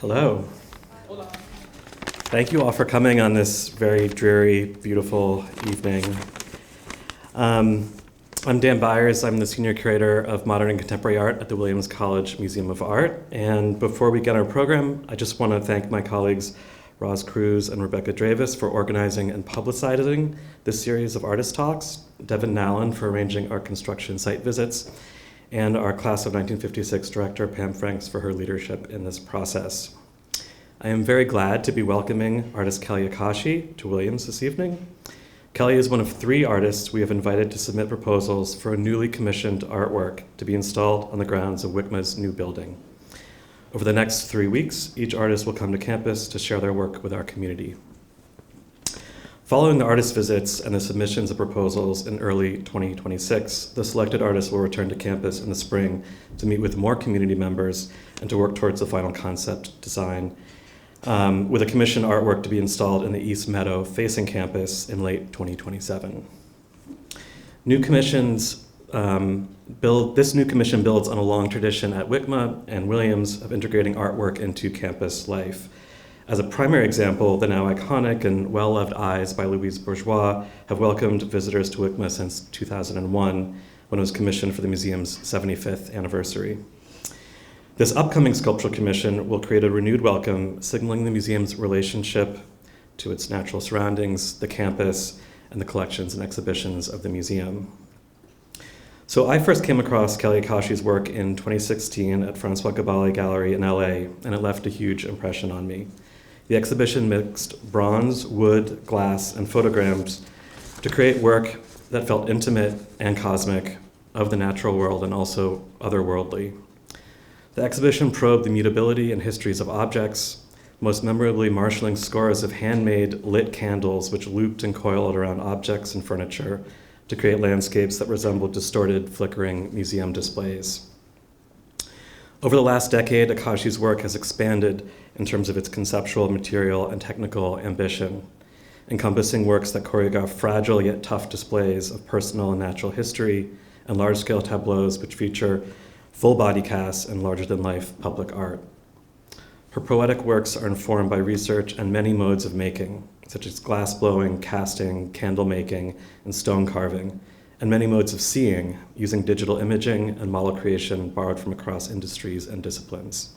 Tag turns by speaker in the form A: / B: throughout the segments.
A: Hello. Thank you all for coming on this very dreary, beautiful evening. I'm Dan Byers. I'm the Senior Curator of Modern and Contemporary Art at the Williams College Museum of Art. And before we get our program, I just want to thank my colleagues Roz Cruz and Rebecca Dravis for organizing and publicizing this series of artist talks, Devin Nallen for arranging our construction site visits, and our class of 1956 director Pam Franks for her leadership in this process. I am very glad to be welcoming artist Kelly Akashi to Williams this evening. Kelly is one of 3 artists we have invited to submit proposals for a newly commissioned artwork to be installed on the grounds of WICMA's new building. Over the next 3 weeks, each artist will come to campus to share their work with our community. Following the artist visits and the submissions of proposals in early 2026, the selected artists will return to campus in the spring to meet with more community members and to work towards the final concept design, with a commissioned artwork to be installed in the East Meadow facing campus in late 2027. This new commission builds on a long tradition at WICMA and Williams of integrating artwork into campus life. As a primary example, the now iconic and well-loved Eyes by Louise Bourgeois have welcomed visitors to WICMA since 2001, when it was commissioned for the museum's 75th anniversary. This upcoming sculptural commission will create a renewed welcome, signaling the museum's relationship to its natural surroundings, the campus, and the collections and exhibitions of the museum. So I first came across Kelly Akashi's work in 2016 at Francois Gabali Gallery in LA, and it left a huge impression on me. The exhibition mixed bronze, wood, glass, and photograms to create work that felt intimate and cosmic of the natural world and also otherworldly. The exhibition probed the mutability and histories of objects, most memorably marshalling scores of handmade lit candles which looped and coiled around objects and furniture to create landscapes that resembled distorted, flickering museum displays. Over the last decade, Akashi's work has expanded in terms of its conceptual, material, and technical ambition, encompassing works that choreograph fragile yet tough displays of personal and natural history and large-scale tableaus which feature full-body casts and larger-than-life public art. Her poetic works are informed by research and many modes of making, such as glass blowing, casting, candle making, and stone carving, and many modes of seeing, using digital imaging and model creation borrowed from across industries and disciplines.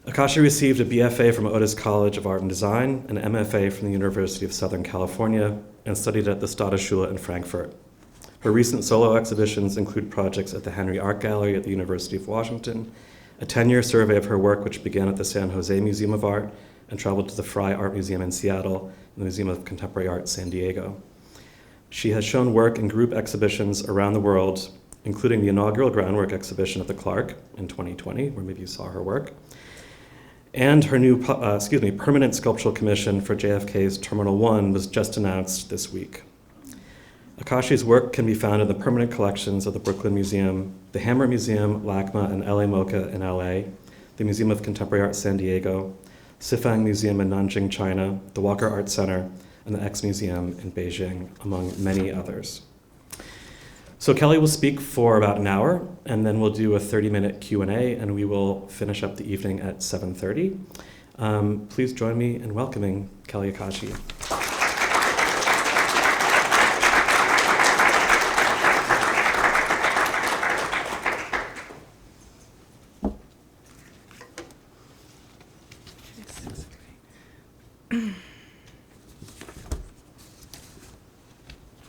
A: Akashi received a BFA from Otis College of Art and Design, an MFA from the University of Southern California, and studied at the Stadtschule in Frankfurt. Her recent solo exhibitions include projects at the Henry Art Gallery at the University of Washington, a 10-year survey of her work which began at the San Jose Museum of Art and traveled to the Frye Art Museum in Seattle and the Museum of Contemporary Art San Diego. She has shown work in group exhibitions around the world, including the inaugural Groundwork exhibition at the Clark in 2020, where maybe you saw her work, and her new permanent sculptural commission for JFK's Terminal 1 was just announced this week. Akashi's work can be found in the permanent collections of the Brooklyn Museum, the Hammer Museum, LACMA, and LA MoCA in LA, the Museum of Contemporary Art San Diego, Sifang Museum in Nanjing, China, the Walker Art Center, and the X Museum in Beijing, among many others. So Kelly will speak for about an hour, and then we'll do a 30-minute Q&A, and we will finish up the evening at 7:30. Please join me in welcoming Kelly Akashi.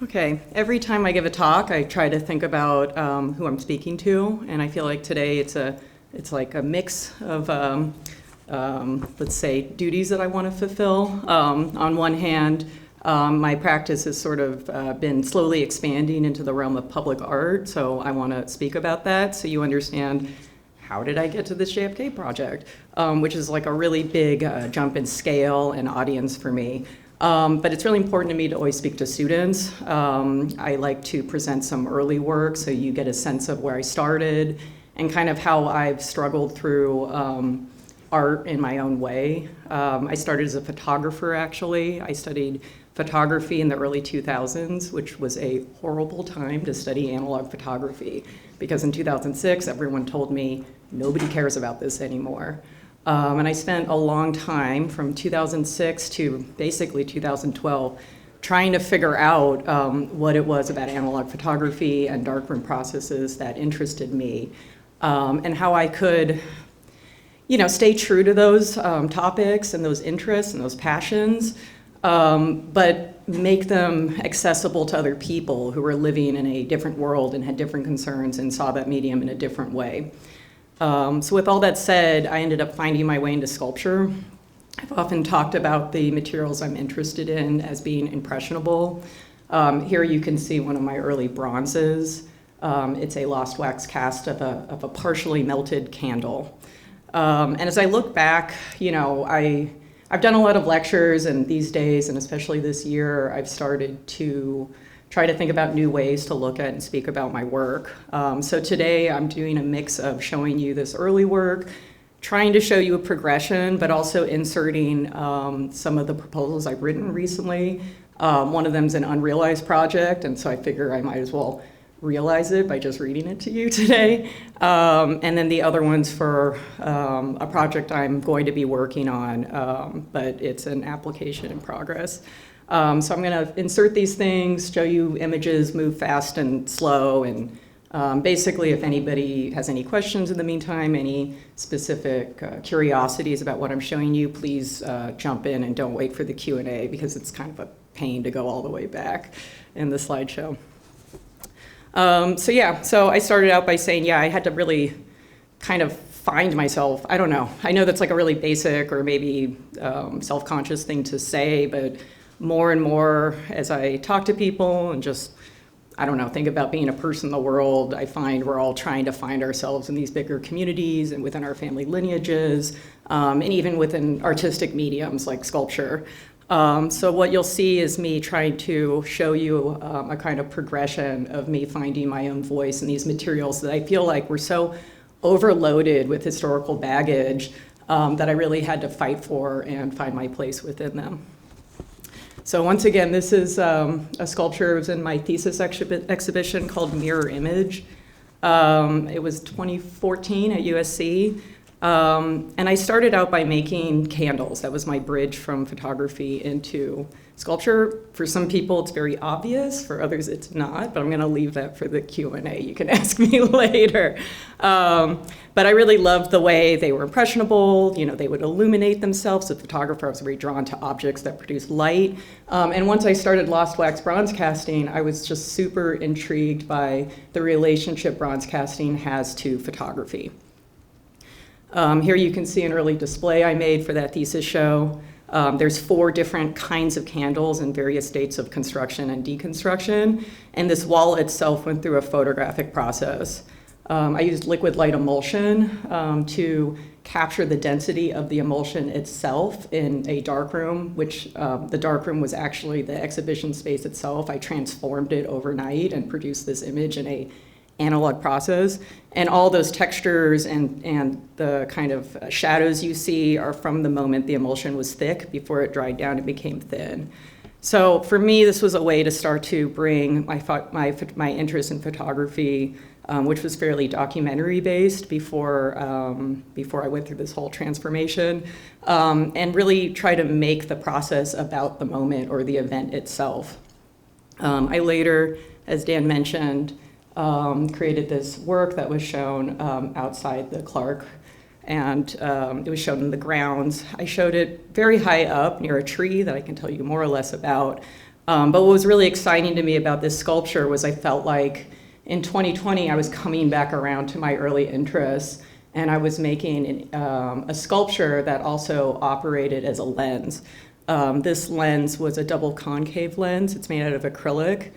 B: Okay, every time I give a talk, I try to think about who I'm speaking to, and I feel like today it's like a mix of, let's say, duties that I want to fulfill. On one hand, my practice has sort of been slowly expanding into the realm of public art, so I want to speak about that so you understand how did I get to this JFK project, which is like a really big jump in scale and audience for me. But it's really important to me to always speak to students. I like to present some early work so you get a sense of where I started and kind of how I've struggled through art in my own way. I started as a photographer, actually. I studied photography in the early 2000s, which was a horrible time to study analog photography, because in 2006, everyone told me, nobody cares about this anymore. And I spent a long time, from 2006 to basically 2012, trying to figure out what it was about analog photography and darkroom processes that interested me, and how I could, stay true to those topics and those interests and those passions, but make them accessible to other people who were living in a different world and had different concerns and saw that medium in a different way. So with all that said, I ended up finding my way into sculpture. I've often talked about the materials I'm interested in as being impressionable. Here you can see one of my early bronzes. It's a lost wax cast of a partially melted candle. And as I look back, I've done a lot of lectures, and these days, and especially this year, I've started to try to think about new ways to look at and speak about my work. So today I'm doing a mix of showing you this early work, trying to show you a progression, but also inserting some of the proposals I've written recently. One of them is an unrealized project, and so I figure I might as well realize it by just reading it to you today. And then the other one's for a project I'm going to be working on, but it's an application in progress. So I'm going to insert these things, show you images, move fast and slow, and basically if anybody has any questions in the meantime, any specific curiosities about what I'm showing you, please jump in and don't wait for the Q&A, because it's kind of a pain to go all the way back in the slideshow. So I started out by saying, I had to really kind of find myself. I don't know. I know that's like a really basic or maybe self-conscious thing to say, but more and more as I talk to people and just, think about being a person in the world, I find we're all trying to find ourselves in these bigger communities and within our family lineages, and even within artistic mediums like sculpture. So what you'll see is me trying to show you a kind of progression of me finding my own voice in these materials that I feel like were so overloaded with historical baggage that I really had to fight for and find my place within them. So once again, this is a sculpture. It was in my thesis exhibition called Mirror Image. It was 2014 at USC. And I started out by making candles. That was my bridge from photography into sculpture. For some people, it's very obvious. For others, it's not. But I'm going to leave that for the Q&A. You can ask me later. But I really loved the way they were impressionable. They would illuminate themselves. As a photographer, I was very drawn to objects that produce light. And once I started lost wax bronze casting, I was just super intrigued by the relationship bronze casting has to photography. Here you can see an early display I made for that thesis show. There's 4 different kinds of candles in various states of construction and deconstruction, and this wall itself went through a photographic process. I used liquid light emulsion to capture the density of the emulsion itself in a darkroom, which the darkroom was actually the exhibition space itself. I transformed it overnight and produced this image in a analog process, and all those textures and the kind of shadows you see are from the moment the emulsion was thick before it dried down and became thin. So for me, this was a way to start to bring my interest in photography, which was fairly documentary based before I went through this whole transformation, and really try to make the process about the moment or the event itself. I later, as Dan mentioned, created this work that was shown outside the Clark, and it was shown in the grounds. I showed it very high up near a tree that I can tell you more or less about. But what was really exciting to me about this sculpture was I felt like in 2020 I was coming back around to my early interests, and I was making a sculpture that also operated as a lens. This lens was a double concave lens. It's made out of acrylic,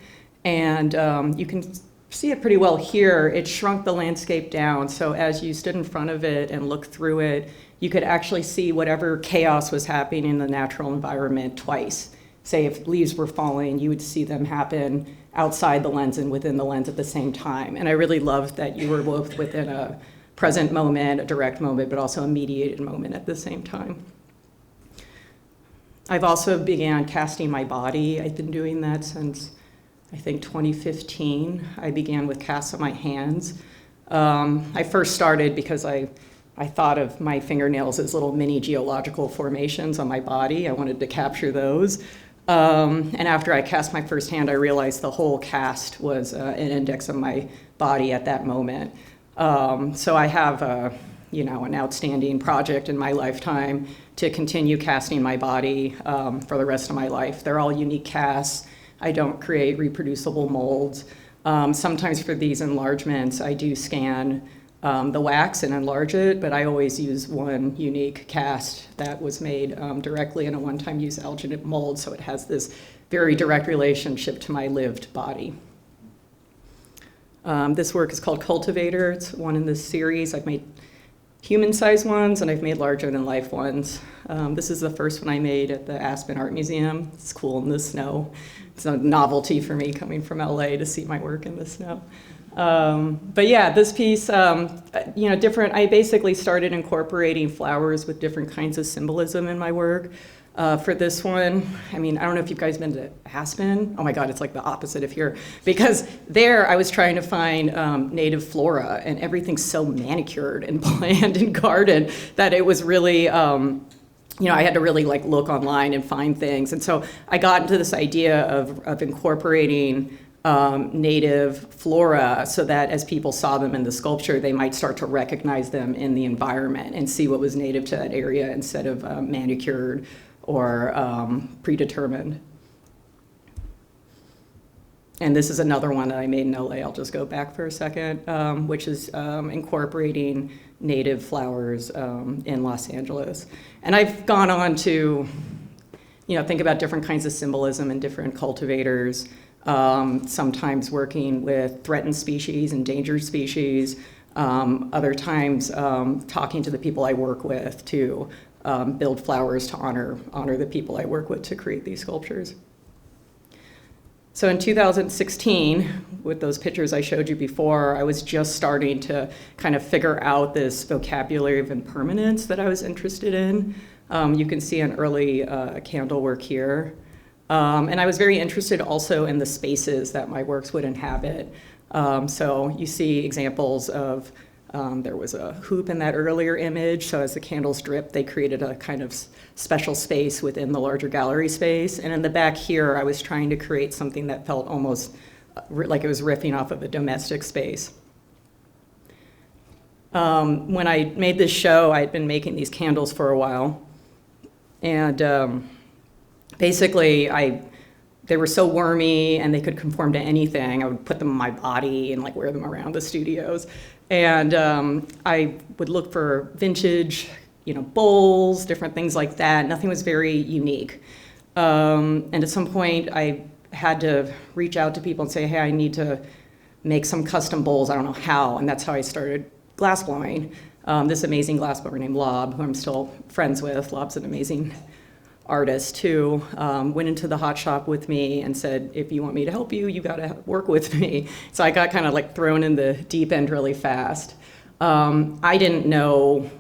B: and you can see it pretty well here. It shrunk the landscape down, so as you stood in front of it and looked through it, you could actually see whatever chaos was happening in the natural environment twice. Say if leaves were falling, you would see them happen outside the lens and within the lens at the same time. And I really loved that you were both within a present moment, a direct moment, but also a mediated moment at the same time. I've also began casting my body. I've been doing that since I think 2015. I began with casts on my hands. I first started because I I thought of my fingernails as little mini geological formations on my body. I wanted to capture those. And after I cast my first hand, I realized the whole cast was an index of my body at that moment. So I have an outstanding project in my lifetime to continue casting my body for the rest of my life. They're all unique casts. I don't create reproducible molds. Sometimes for these enlargements, I do scan the wax and enlarge it, but I always use one unique cast that was made directly in a one-time use alginate mold, so it has this very direct relationship to my lived body. This work is called Cultivator. It's one in this series. I've made human-sized ones, and I've made larger-than-life ones. This is the first one I made at the Aspen Art Museum. It's cool in the snow. It's a novelty for me coming from LA to see my work in the snow. But yeah, this piece, different. I basically started incorporating flowers with different kinds of symbolism in my work. For this one, I don't know if you guys been to Aspen. Oh my God, it's like the opposite of here. Because there I was trying to find native flora, and everything's so manicured and planned and gardened that it was really, I had to really look online and find things. And so I got into this idea of incorporating native flora so that as people saw them in the sculpture, they might start to recognize them in the environment and see what was native to that area instead of manicured or predetermined. And this is another one that I made in LA. I'll just go back for a second, which is incorporating native flowers in Los Angeles. And I've gone on to, think about different kinds of symbolism and different cultivators, sometimes working with threatened species, endangered species, other times talking to the people I work with to build flowers to honor the people I work with to create these sculptures. So in 2016, with those pictures I showed you before, I was just starting to kind of figure out this vocabulary of impermanence that I was interested in. You can see an early candle work here. And I was very interested also in the spaces that my works would inhabit. So you see examples of, there was a hoop in that earlier image, so as the candles dripped, they created a kind of special space within the larger gallery space. And in the back here, I was trying to create something that felt almost like it was riffing off of a domestic space. When I made this show, I had been making these candles for a while. And basically, they were so wormy and they could conform to anything. I would put them on my body and wear them around the studios. And I would look for vintage, bowls, different things like that. Nothing was very unique. And at some point, I had to reach out to people and say, hey, I need to make some custom bowls. I don't know how. And that's how I started glassblowing. This amazing glassblower named Lob, who I'm still friends with. Lob's an amazing artist too, went into the hot shop with me and said, if you want me to help you, you got to work with me. So I got kind of thrown in the deep end really fast. I didn't know,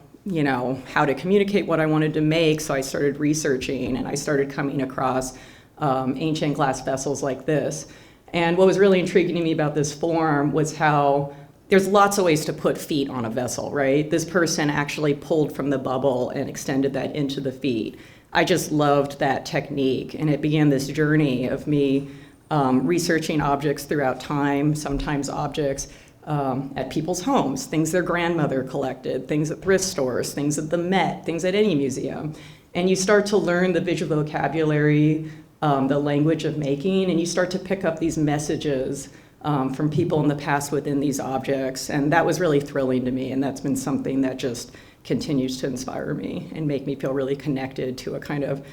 B: how to communicate what I wanted to make, so I started researching and I started coming across ancient glass vessels like this. And what was really intriguing to me about this form was how there's lots of ways to put feet on a vessel, right? This person actually pulled from the bubble and extended that into the feet. I just loved that technique, and it began this journey of me researching objects throughout time, sometimes objects at people's homes, things their grandmother collected, things at thrift stores, things at the Met, things at any museum. And you start to learn the visual vocabulary, the language of making, and you start to pick up these messages from people in the past within these objects. And that was really thrilling to me, and that's been something that just continues to inspire me and make me feel really connected to a kind of,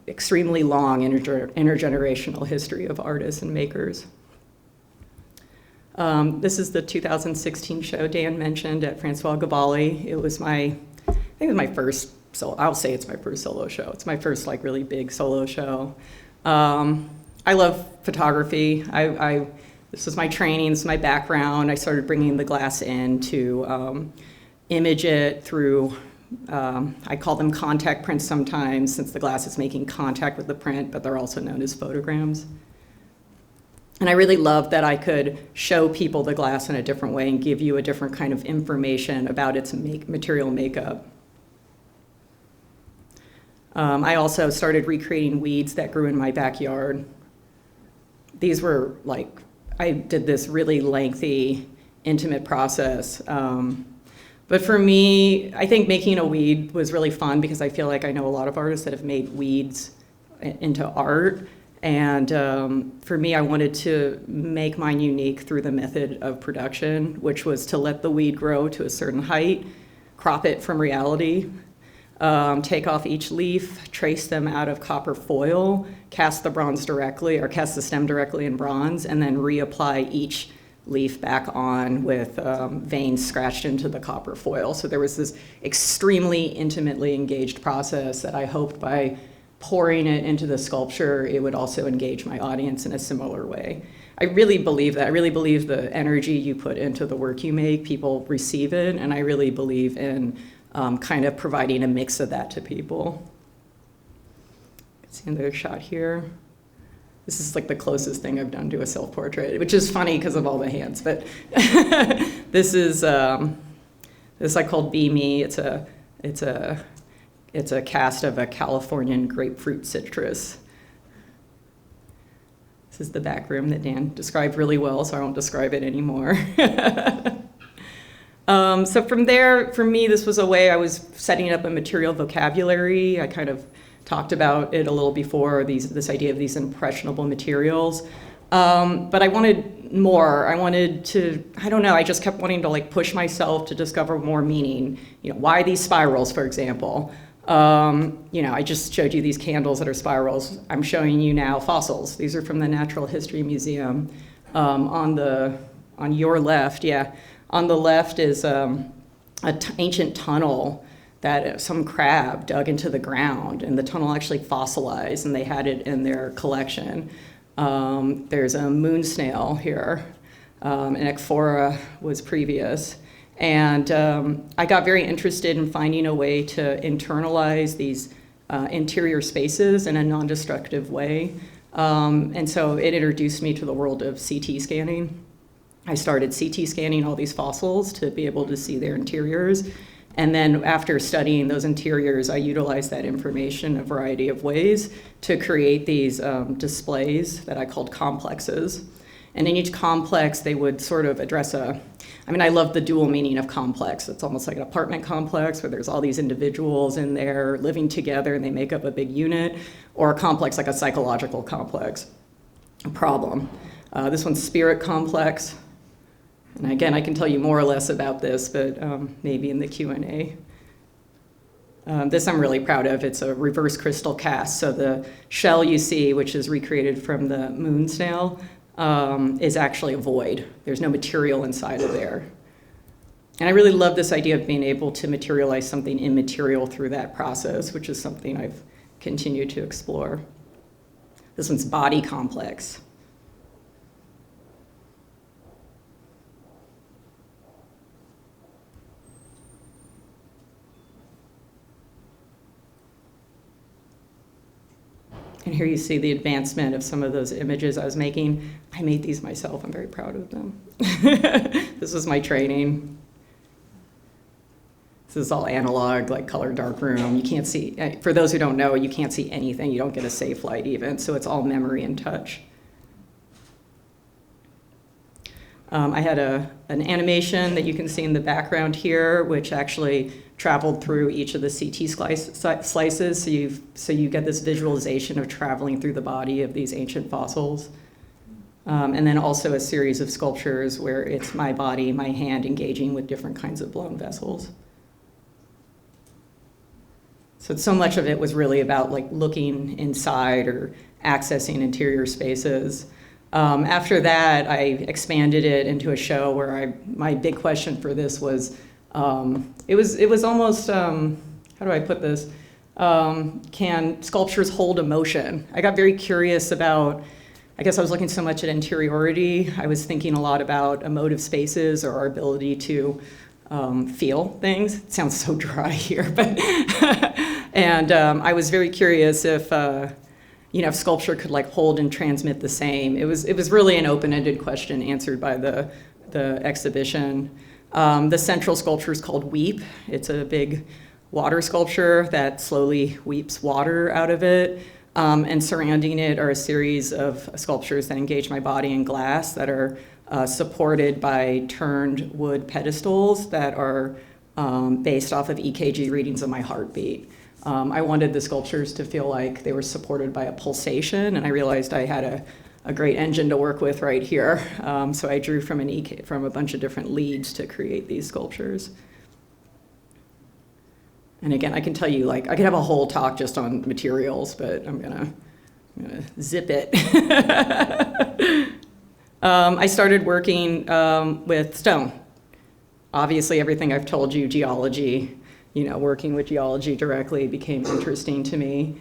B: extremely long intergenerational history of artists and makers. This is the 2016 show Dan mentioned at Francois Gavalli. It was I think it was my first, I'll say it's my first solo show. It's my first really big solo show. I love photography. This was my training, this is my background. I started bringing the glass in to image it through, I call them contact prints sometimes, since the glass is making contact with the print, but they're also known as photograms. And I really loved that I could show people the glass in a different way and give you a different kind of information about its material makeup. I also started recreating weeds that grew in my backyard. These were like, I did this really lengthy, intimate process. But for me, I think making a weed was really fun because I feel like I know a lot of artists that have made weeds into art. And for me, I wanted to make mine unique through the method of production, which was to let the weed grow to a certain height, crop it from reality, take off each leaf, trace them out of copper foil, cast the stem directly in bronze, and then reapply each leaf back on with veins scratched into the copper foil. So there was this extremely intimately engaged process that I hoped by pouring it into the sculpture, it would also engage my audience in a similar way. I really believe that. I really believe the energy you put into the work you make, people receive it, and I really believe in kind of providing a mix of that to people. See another shot here. This is like the closest thing I've done to a self-portrait, which is funny because of all the hands, but this I called Be Me. It's a cast of a Californian grapefruit citrus. This is the back room that Dan described really well, so I won't describe it anymore. So from there, for me, this was a way I was setting up a material vocabulary. I kind of talked about it a little before, this idea of these impressionable materials. But I wanted more. I wanted to, I don't know, I just kept wanting to like push myself to discover more meaning. You know, why these spirals, for example? You know, I just showed you these candles that are spirals. I'm showing you now fossils. These are from the Natural History Museum. On your left, on the left is an ancient tunnel that some crab dug into the ground, and the tunnel actually fossilized, and they had it in their collection. There's a moon snail here. An ecphora was previous. And I got very interested in finding a way to internalize these interior spaces in a non-destructive way. And so it introduced me to the world of CT scanning. I started CT scanning all these fossils to be able to see their interiors. And then after studying those interiors, I utilized that information in a variety of ways to create these displays that I called complexes. And in each complex, they would sort of address I love the dual meaning of complex. It's almost like an apartment complex where there's all these individuals in there living together and they make up a big unit, or a complex like a psychological complex, a problem. This one's spirit complex. And again, I can tell you more or less about this, but maybe in the Q&A. This I'm really proud of. It's a reverse crystal cast. So the shell you see, which is recreated from the moon snail, is actually a void. There's no material inside of there. And I really love this idea of being able to materialize something immaterial through that process, which is something I've continued to explore. This one's body complex. And here you see the advancement of some of those images I was making. I made these myself. I'm very proud of them. This was my training. This is all analog, like color darkroom. You can't see, for those who don't know, you can't see anything. You don't get a safe light even, so it's all memory and touch. I had an animation that you can see in the background here, which actually traveled through each of the CT slices, so you get this visualization of traveling through the body of these ancient fossils. And then also a series of sculptures where it's my body, my hand engaging with different kinds of blown vessels. So much of it was really about like looking inside or accessing interior spaces. After that, I expanded it into a show where my big question for this was, it was almost, how do I put this? Can sculptures hold emotion? I got very curious about, I guess I was looking so much at interiority. I was thinking a lot about emotive spaces or our ability to feel things. It sounds so dry here, but, and I was very curious if, if sculpture could like hold and transmit the same. It was really an open-ended question answered by the exhibition. The central sculpture is called Weep. It's a big water sculpture that slowly weeps water out of it. And surrounding it are a series of sculptures that engage my body in glass that are supported by turned wood pedestals that are based off of EKG readings of my heartbeat. I wanted the sculptures to feel like they were supported by a pulsation, and I realized I had a great engine to work with right here. So I drew from a bunch of different leads to create these sculptures. And again, I can tell you, like, I could have a whole talk just on materials, but I'm gonna zip it. I started working with stone. Obviously, everything I've told you, geology, working with geology directly became interesting to me.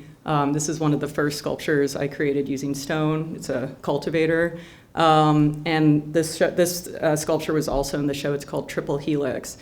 B: This is one of the first sculptures I created using stone. It's a cultivator. And this sculpture was also in the show. It's called Triple Helix.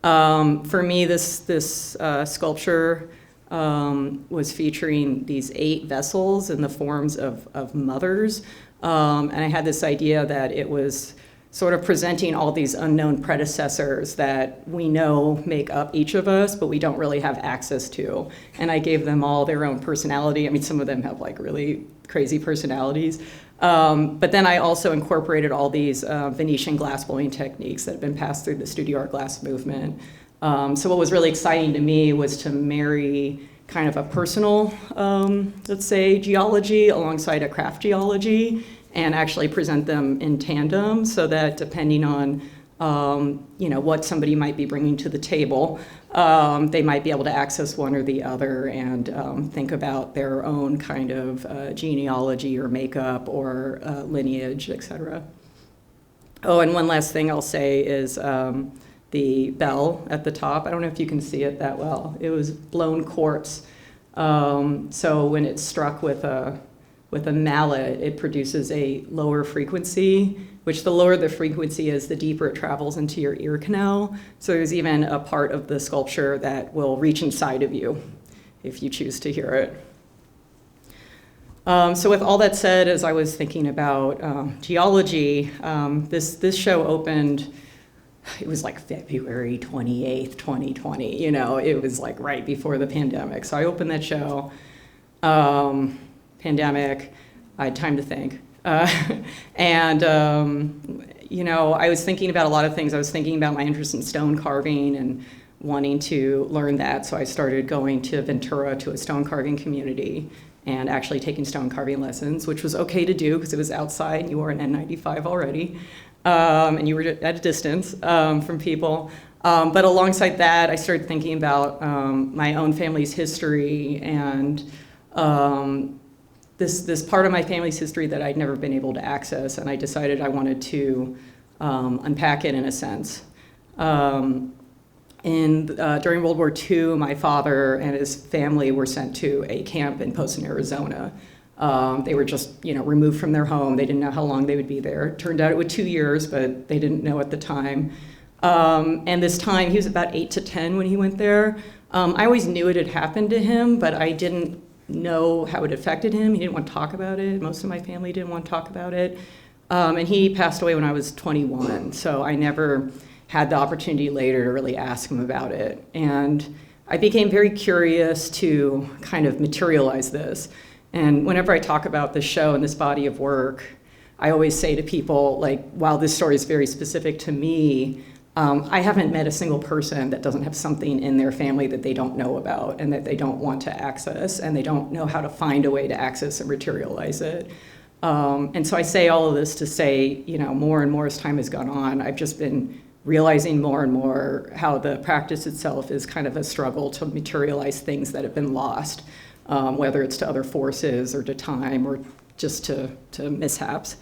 B: For me, this sculpture was featuring these 8 vessels in the forms of mothers. And I had this idea that it was sort of presenting all these unknown predecessors that we know make up each of us, but we don't really have access to. And I gave them all their own personality. I mean, some of them have like really crazy personalities. But then I also incorporated all these Venetian glass blowing techniques that have been passed through the studio art glass movement. So what was really exciting to me was to marry kind of a personal, let's say, geology alongside a craft geology and actually present them in tandem so that depending on what somebody might be bringing to the table, they might be able to access one or the other and think about their own kind of genealogy or makeup or lineage, et cetera. Oh, and one last thing I'll say is the bell at the top. I don't know if you can see it that well. It was blown quartz. So when it's struck with a mallet, it produces a lower frequency, which the lower the frequency is, the deeper it travels into your ear canal. So there's even a part of the sculpture that will reach inside of you if you choose to hear it. So with all that said, as I was thinking about geology, this show opened, it was like February 28th, 2020. It was like right before the pandemic. So I opened that show. Pandemic, I had time to think. And I was thinking about a lot of things. I was thinking about my interest in stone carving and wanting to learn that. So I started going to Ventura to a stone carving community and actually taking stone carving lessons, which was okay to do because it was outside and you wore an N95 already. And you were at a distance from people. But alongside that, I started thinking about my own family's history and this part of my family's history that I'd never been able to access, and I decided I wanted to unpack it in a sense. During World War II, my father and his family were sent to a camp in Poston, Arizona. They were just, removed from their home. They didn't know how long they would be there. It turned out it was 2 years, but they didn't know at the time. And this time, he was about 8 to 10 when he went there. I always knew it had happened to him, but I didn't know how it affected him. He didn't want to talk about it. Most of my family didn't want to talk about it. And he passed away when I was 21, so I never had the opportunity later to really ask him about it. And I became very curious to kind of materialize this. And whenever I talk about this show and this body of work, I always say to people, like, while this story is very specific to me, I haven't met a single person that doesn't have something in their family that they don't know about and that they don't want to access, and they don't know how to find a way to access and materialize it. And so I say all of this to say, more and more as time has gone on, I've just been realizing more and more how the practice itself is kind of a struggle to materialize things that have been lost, whether it's to other forces or to time or just to mishaps.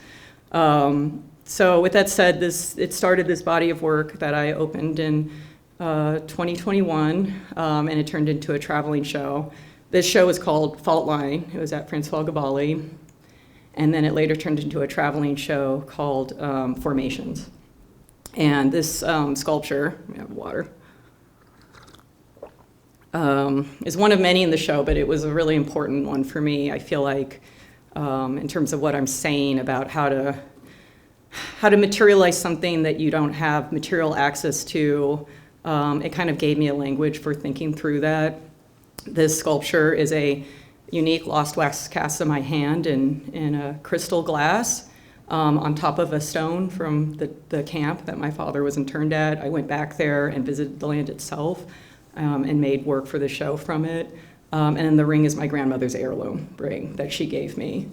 B: So with that said, it started this body of work that I opened in 2021, and it turned into a traveling show. This show was called Fault Line. It was at Francois Gabali. And then it later turned into a traveling show called Formations. And this sculpture, we have water, is one of many in the show, but it was a really important one for me. I feel like in terms of what I'm saying about how to materialize something that you don't have material access to. It kind of gave me a language for thinking through that. This sculpture is a unique lost wax cast of my hand in a crystal glass on top of a stone from the camp that my father was interned at. I went back there and visited the land itself and made work for the show from it. And then the ring is my grandmother's heirloom ring that she gave me.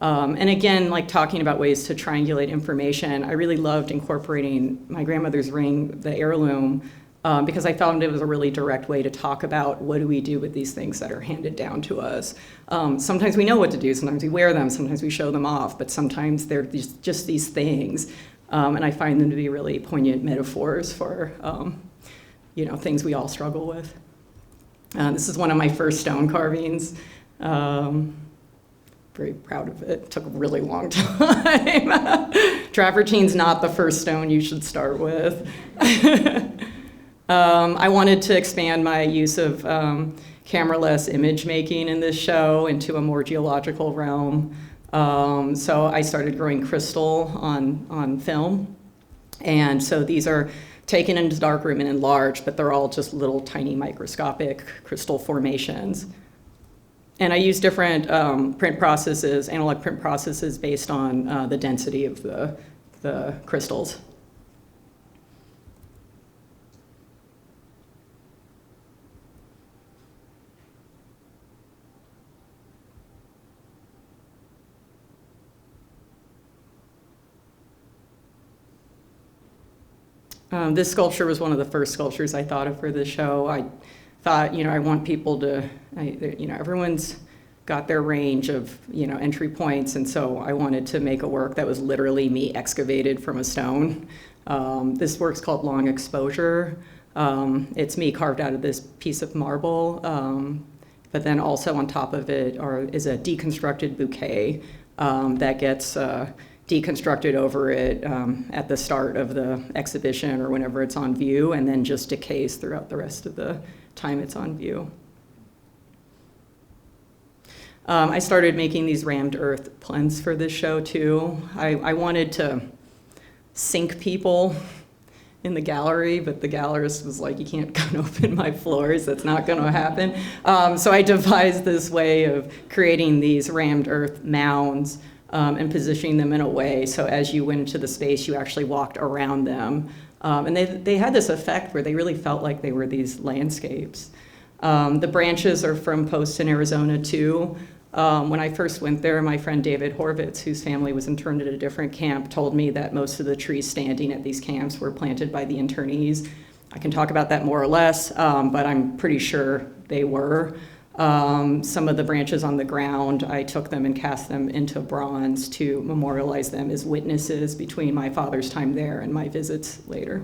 B: And again, like talking about ways to triangulate information, I really loved incorporating my grandmother's ring, the heirloom, because I found it was a really direct way to talk about what do we do with these things that are handed down to us. Sometimes we know what to do, sometimes we wear them, sometimes we show them off, but sometimes they're just these things. And I find them to be really poignant metaphors for things we all struggle with. This is one of my first stone carvings. Very proud of it. It took a really long time. Travertine's not the first stone you should start with. I wanted to expand my use of camera-less image making in this show into a more geological realm. So I started growing crystal on film. And so these are taken into darkroom and enlarged, but they're all just little tiny microscopic crystal formations. And I use different print processes, analog print processes, based on the density of the crystals. This sculpture was one of the first sculptures I thought of for the show. I thought, I want people to, everyone's got their range of, entry points, and so I wanted to make a work that was literally me excavated from a stone. This work's called Long Exposure. It's me carved out of this piece of marble, but then also on top of it is a deconstructed bouquet that gets deconstructed over it at the start of the exhibition or whenever it's on view, and then just decays throughout the rest of the time it's on view. I started making these rammed earth plinths for this show too. I wanted to sink people in the gallery, but the gallerist was like, you can't come open my floors, that's not gonna happen. So I devised this way of creating these rammed earth mounds and positioning them in a way so as you went into the space, you actually walked around them. And they had this effect where they really felt like they were these landscapes. The branches are from posts in Arizona too. When I first went there, my friend David Horvitz, whose family was interned at a different camp, told me that most of the trees standing at these camps were planted by the internees. I can talk about that more or less, but I'm pretty sure they were. Some of the branches on the ground, I took them and cast them into bronze to memorialize them as witnesses between my father's time there and my visits later.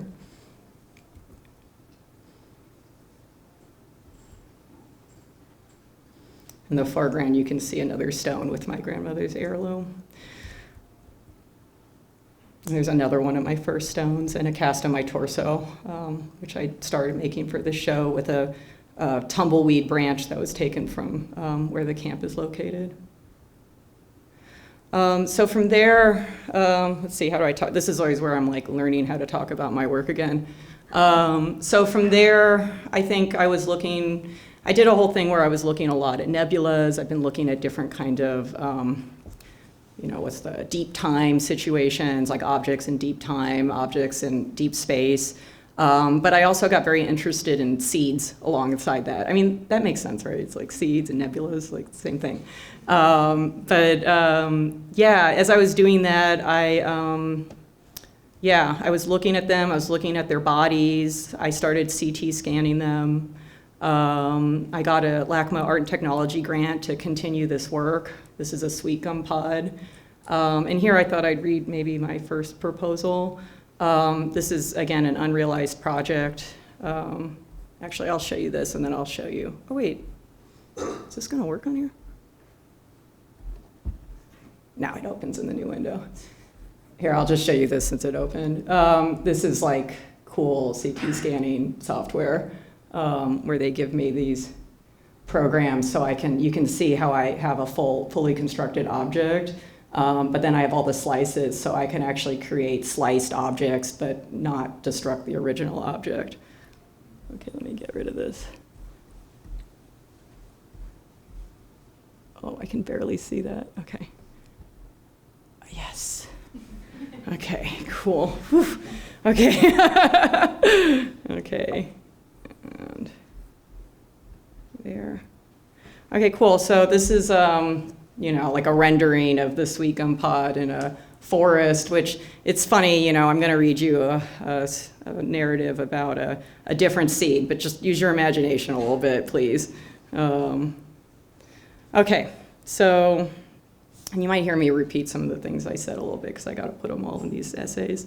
B: In the foreground, you can see another stone with my grandmother's heirloom. There's another one of my first stones and a cast of my torso, which I started making for this show with a tumbleweed branch that was taken from where the camp is located. So from there, let's see, how do I talk? This is always where I'm like learning how to talk about my work again. So from there, I think I did a whole thing where I was looking a lot at nebulas. I've been looking at different kind of, what's the deep time situations, like objects in deep time, objects in deep space. But I also got very interested in seeds alongside that. I mean, that makes sense, right? It's like seeds and nebulas, like the same thing. As I was doing that, I was looking at them, I was looking at their bodies, I started CT scanning them. I got a LACMA Art and Technology grant to continue this work. This is a sweet gum pod. And here I thought I'd read maybe my first proposal. This is, again, an unrealized project. Actually, I'll show you this, and then I'll show you. Oh, wait. Is this going to work on here? Now it opens in the new window. Here, I'll just show you this since it opened. This is like cool CT scanning software where they give me these program, so you can see how I have a fully constructed object, but then I have all the slices, so I can actually create sliced objects, but not destruct the original object. Okay, let me get rid of this. Oh, I can barely see that. Okay. Yes. Okay, cool. Whew. Okay. Okay. And there. Okay, cool. So this is, like a rendering of the sweet gum pod in a forest, which it's funny, I'm going to read you a narrative about a different seed, but just use your imagination a little bit, please. Okay, so, and you might hear me repeat some of the things I said a little bit because I got to put them all in these essays.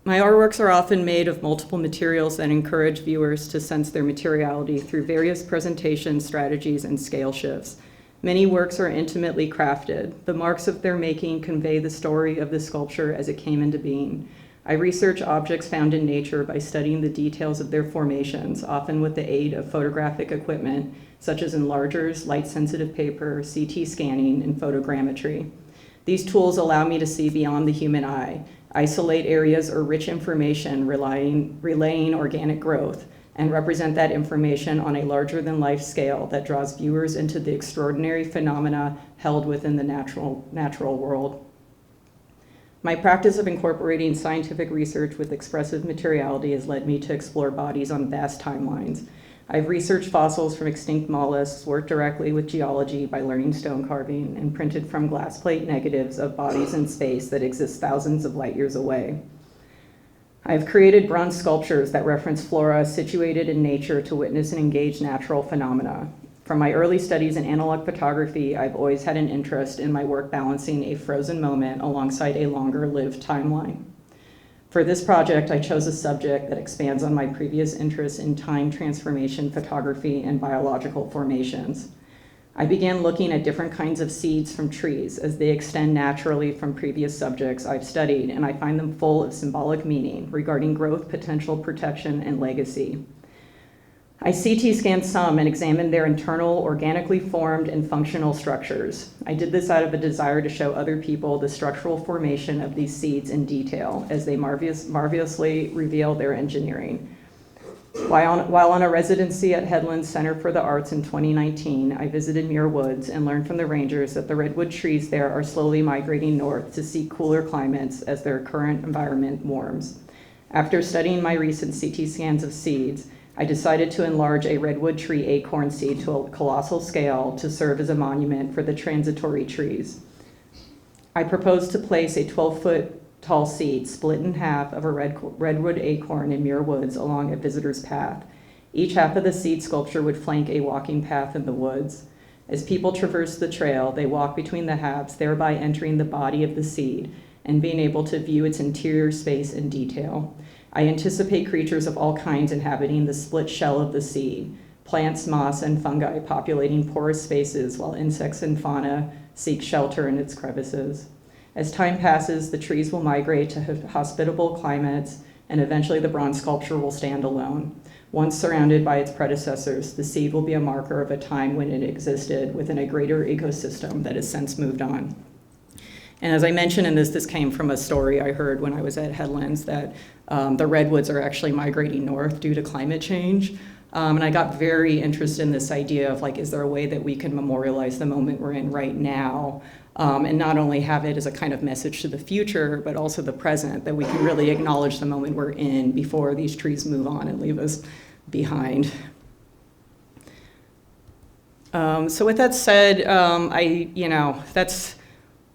B: My artworks are often made of multiple materials that encourage viewers to sense their materiality through various presentation strategies and scale shifts. Many works are intimately crafted. The marks of their making convey the story of the sculpture as it came into being. I research objects found in nature by studying the details of their formations, often with the aid of photographic equipment, such as enlargers, light-sensitive paper, CT scanning, and photogrammetry. These tools allow me to see beyond the human eye, isolate areas or rich information relaying organic growth, and represent that information on a larger-than-life scale that draws viewers into the extraordinary phenomena held within the natural world. My practice of incorporating scientific research with expressive materiality has led me to explore bodies on vast timelines. I've researched fossils from extinct mollusks, worked directly with geology by learning stone carving, and printed from glass plate negatives of bodies in space that exist thousands of light years away. I've created bronze sculptures that reference flora situated in nature to witness and engage natural phenomena. From my early studies in analog photography, I've always had an interest in my work balancing a frozen moment alongside a longer-lived timeline. For this project, I chose a subject that expands on my previous interests in time transformation photography and biological formations. I began looking at different kinds of seeds from trees as they extend naturally from previous subjects I've studied, and I find them full of symbolic meaning regarding growth, potential, protection, and legacy. I CT scanned some and examined their internal, organically formed, and functional structures. I did this out of a desire to show other people the structural formation of these seeds in detail as they marvelously reveal their engineering. While on a residency at Headlands Center for the Arts in 2019, I visited Muir Woods and learned from the rangers that the redwood trees there are slowly migrating north to seek cooler climates as their current environment warms. After studying my recent CT scans of seeds, I decided to enlarge a redwood tree acorn seed to a colossal scale to serve as a monument for the transitory trees. I proposed to place a 12-foot tall seed split in half of a redwood acorn in Muir Woods along a visitor's path. Each half of the seed sculpture would flank a walking path in the woods. As people traverse the trail, they walk between the halves, thereby entering the body of the seed and being able to view its interior space in detail. I anticipate creatures of all kinds inhabiting the split shell of the seed, plants, moss, and fungi populating porous spaces while insects and fauna seek shelter in its crevices. As time passes, the trees will migrate to hospitable climates, and eventually the bronze sculpture will stand alone. Once surrounded by its predecessors, the seed will be a marker of a time when it existed within a greater ecosystem that has since moved on. And as I mentioned in this came from a story I heard when I was at Headlands that the redwoods are actually migrating north due to climate change. And I got very interested in this idea of is there a way that we can memorialize the moment we're in right now, and not only have it as a kind of message to the future, but also the present, that we can really acknowledge the moment we're in before these trees move on and leave us behind. So with that said, that's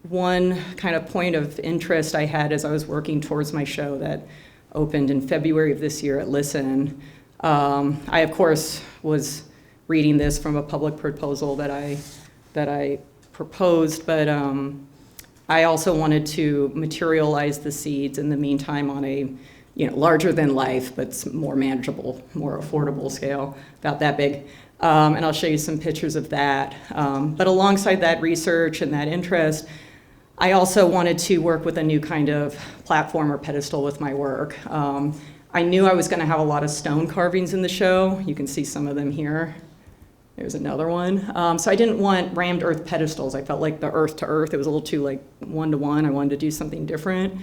B: one kind of point of interest I had as I was working towards my show that opened in February of this year at Listen. I, of course, was reading this from a public proposal that I proposed, but I also wanted to materialize the seeds in the meantime on a larger than life, but more manageable, more affordable scale, about that big. And I'll show you some pictures of that. But alongside that research and that interest, I also wanted to work with a new kind of platform or pedestal with my work. I knew I was going to have a lot of stone carvings in the show. You can see some of them here. There's another one. So I didn't want rammed earth pedestals. I felt like the earth to earth, it was a little too like one-to-one. I wanted to do something different.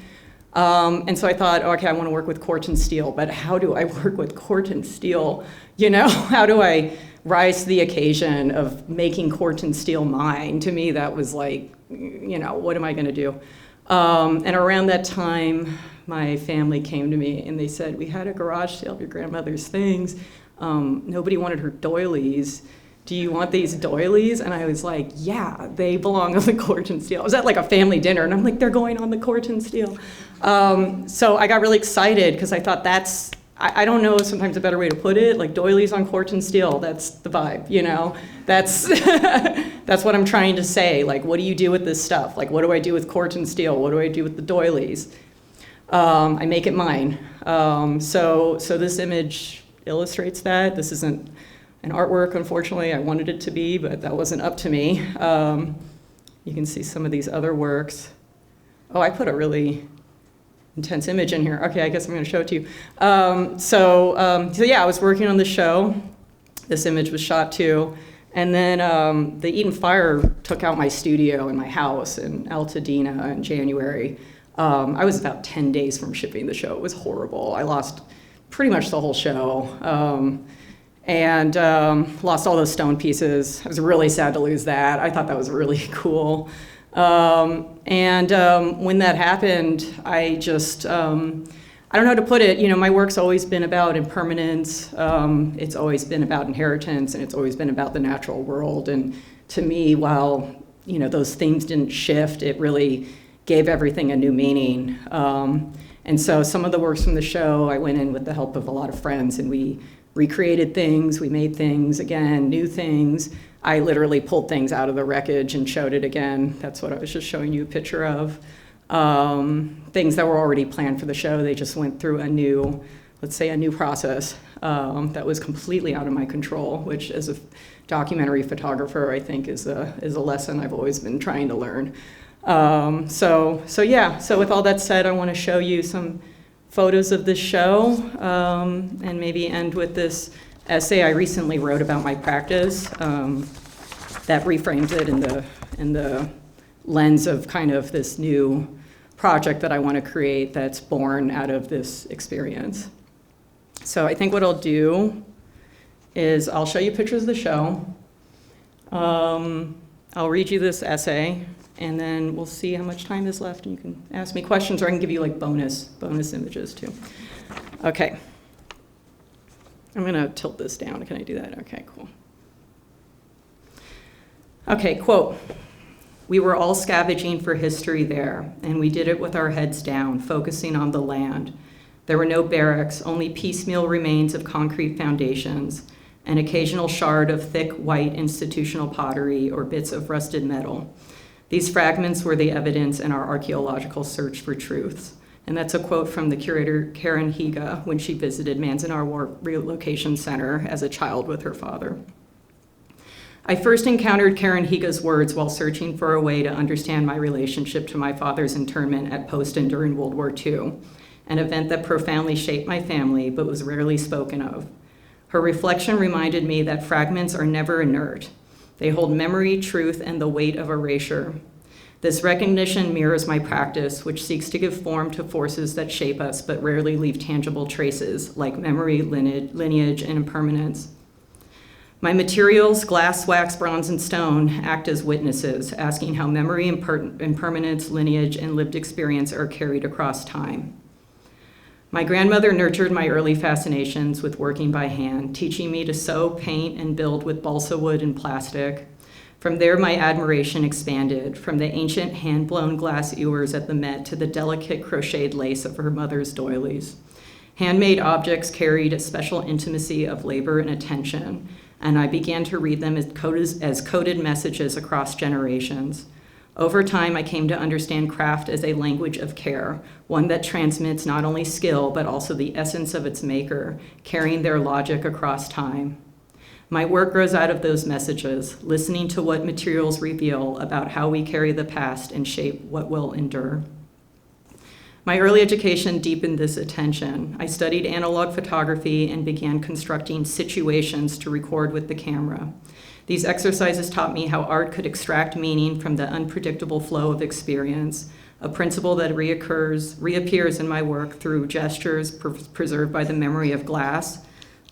B: And so I thought, okay, I want to work with quartz and steel, but how do I work with quartz and steel? You know, how do I rise to the occasion of making quartz and steel mine? To me, that was like, you know, what am I going to do? And around that time, my family came to me and they said, we had a garage sale of your grandmother's things. Nobody wanted her doilies. Do you want these doilies? And I was like, yeah, they belong on the quartz and steel. I was at like a family dinner and I'm like, they're going on the quartz and steel. So I got really excited because I thought that's, I don't know sometimes a better way to put it, like doilies on quartz and steel, that's the vibe, you know? That's, that's what I'm trying to say. Like, what do you do with this stuff? Like, what do I do with quartz and steel? What do I do with the doilies? I make it mine. So this image illustrates that. This isn't an artwork, unfortunately. I wanted it to be, but that wasn't up to me. You can see some of these other works. Oh, I put a really intense image in here. Okay, I guess I'm going to show it to you. So yeah, I was working on the show. This image was shot too. And then the Eden Fire took out my studio in my house in Altadena in January. I was about 10 days from shipping the show. It was horrible. I lost pretty much the whole show. And lost all those stone pieces. I was really sad to lose that. I thought that was really cool. And when that happened, I just, I don't know how to put it. You know, my work's always been about impermanence. It's always been about inheritance, and it's always been about the natural world. And to me, while, you know, those themes didn't shift, it really gave everything a new meaning. And so some of the works from the show, I went in with the help of a lot of friends, and we recreated things, we made things again, new things. I literally pulled things out of the wreckage and showed it again. That's what I was just showing you a picture of. Things that were already planned for the show, they just went through a new, let's say a new process that was completely out of my control, which as a documentary photographer, I think is a lesson I've always been trying to learn. So with all that said, I want to show you some photos of this show, and maybe end with this essay I recently wrote about my practice that reframes it in the lens of kind of this new project that I want to create that's born out of this experience. So I think what I'll do is I'll show you pictures of the show. I'll read you this essay, and then we'll see how much time is left, and you can ask me questions, or I can give you like bonus images too. Okay. I'm gonna tilt this down. Can I do that? Okay, cool. Okay, quote. We were all scavenging for history there, and we did it with our heads down, focusing on the land. There were no barracks, only piecemeal remains of concrete foundations, an occasional shard of thick white institutional pottery or bits of rusted metal. These fragments were the evidence in our archaeological search for truths. And that's a quote from the curator Karen Higa when she visited Manzanar War Relocation Center as a child with her father. I first encountered Karen Higa's words while searching for a way to understand my relationship to my father's internment at Poston during World War II, an event that profoundly shaped my family but was rarely spoken of. Her reflection reminded me that fragments are never inert. They hold memory, truth, and the weight of erasure. This recognition mirrors my practice, which seeks to give form to forces that shape us but rarely leave tangible traces, like memory, lineage, and impermanence. My materials, glass, wax, bronze, and stone, act as witnesses, asking how memory, impermanence, lineage, and lived experience are carried across time. My grandmother nurtured my early fascinations with working by hand, teaching me to sew, paint, and build with balsa wood and plastic. From there, my admiration expanded, from the ancient hand-blown glass ewers at the Met to the delicate crocheted lace of her mother's doilies. Handmade objects carried a special intimacy of labor and attention, and I began to read them as coded messages across generations. Over time, I came to understand craft as a language of care, one that transmits not only skill, but also the essence of its maker, carrying their logic across time. My work grows out of those messages, listening to what materials reveal about how we carry the past and shape what will endure. My early education deepened this attention. I studied analog photography and began constructing situations to record with the camera. These exercises taught me how art could extract meaning from the unpredictable flow of experience, a principle that reappears in my work through gestures preserved by the memory of glass,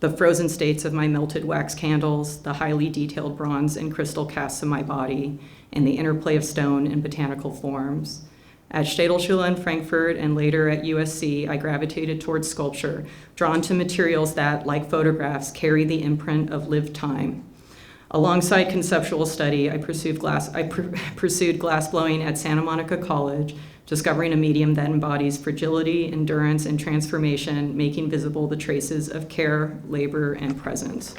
B: the frozen states of my melted wax candles, the highly detailed bronze and crystal casts of my body, and the interplay of stone and botanical forms. At Städelschule in Frankfurt and later at USC, I gravitated towards sculpture, drawn to materials that, like photographs, carry the imprint of lived time. Alongside conceptual study, I pursued glass blowing at Santa Monica College, discovering a medium that embodies fragility, endurance, and transformation, making visible the traces of care, labor, and presence.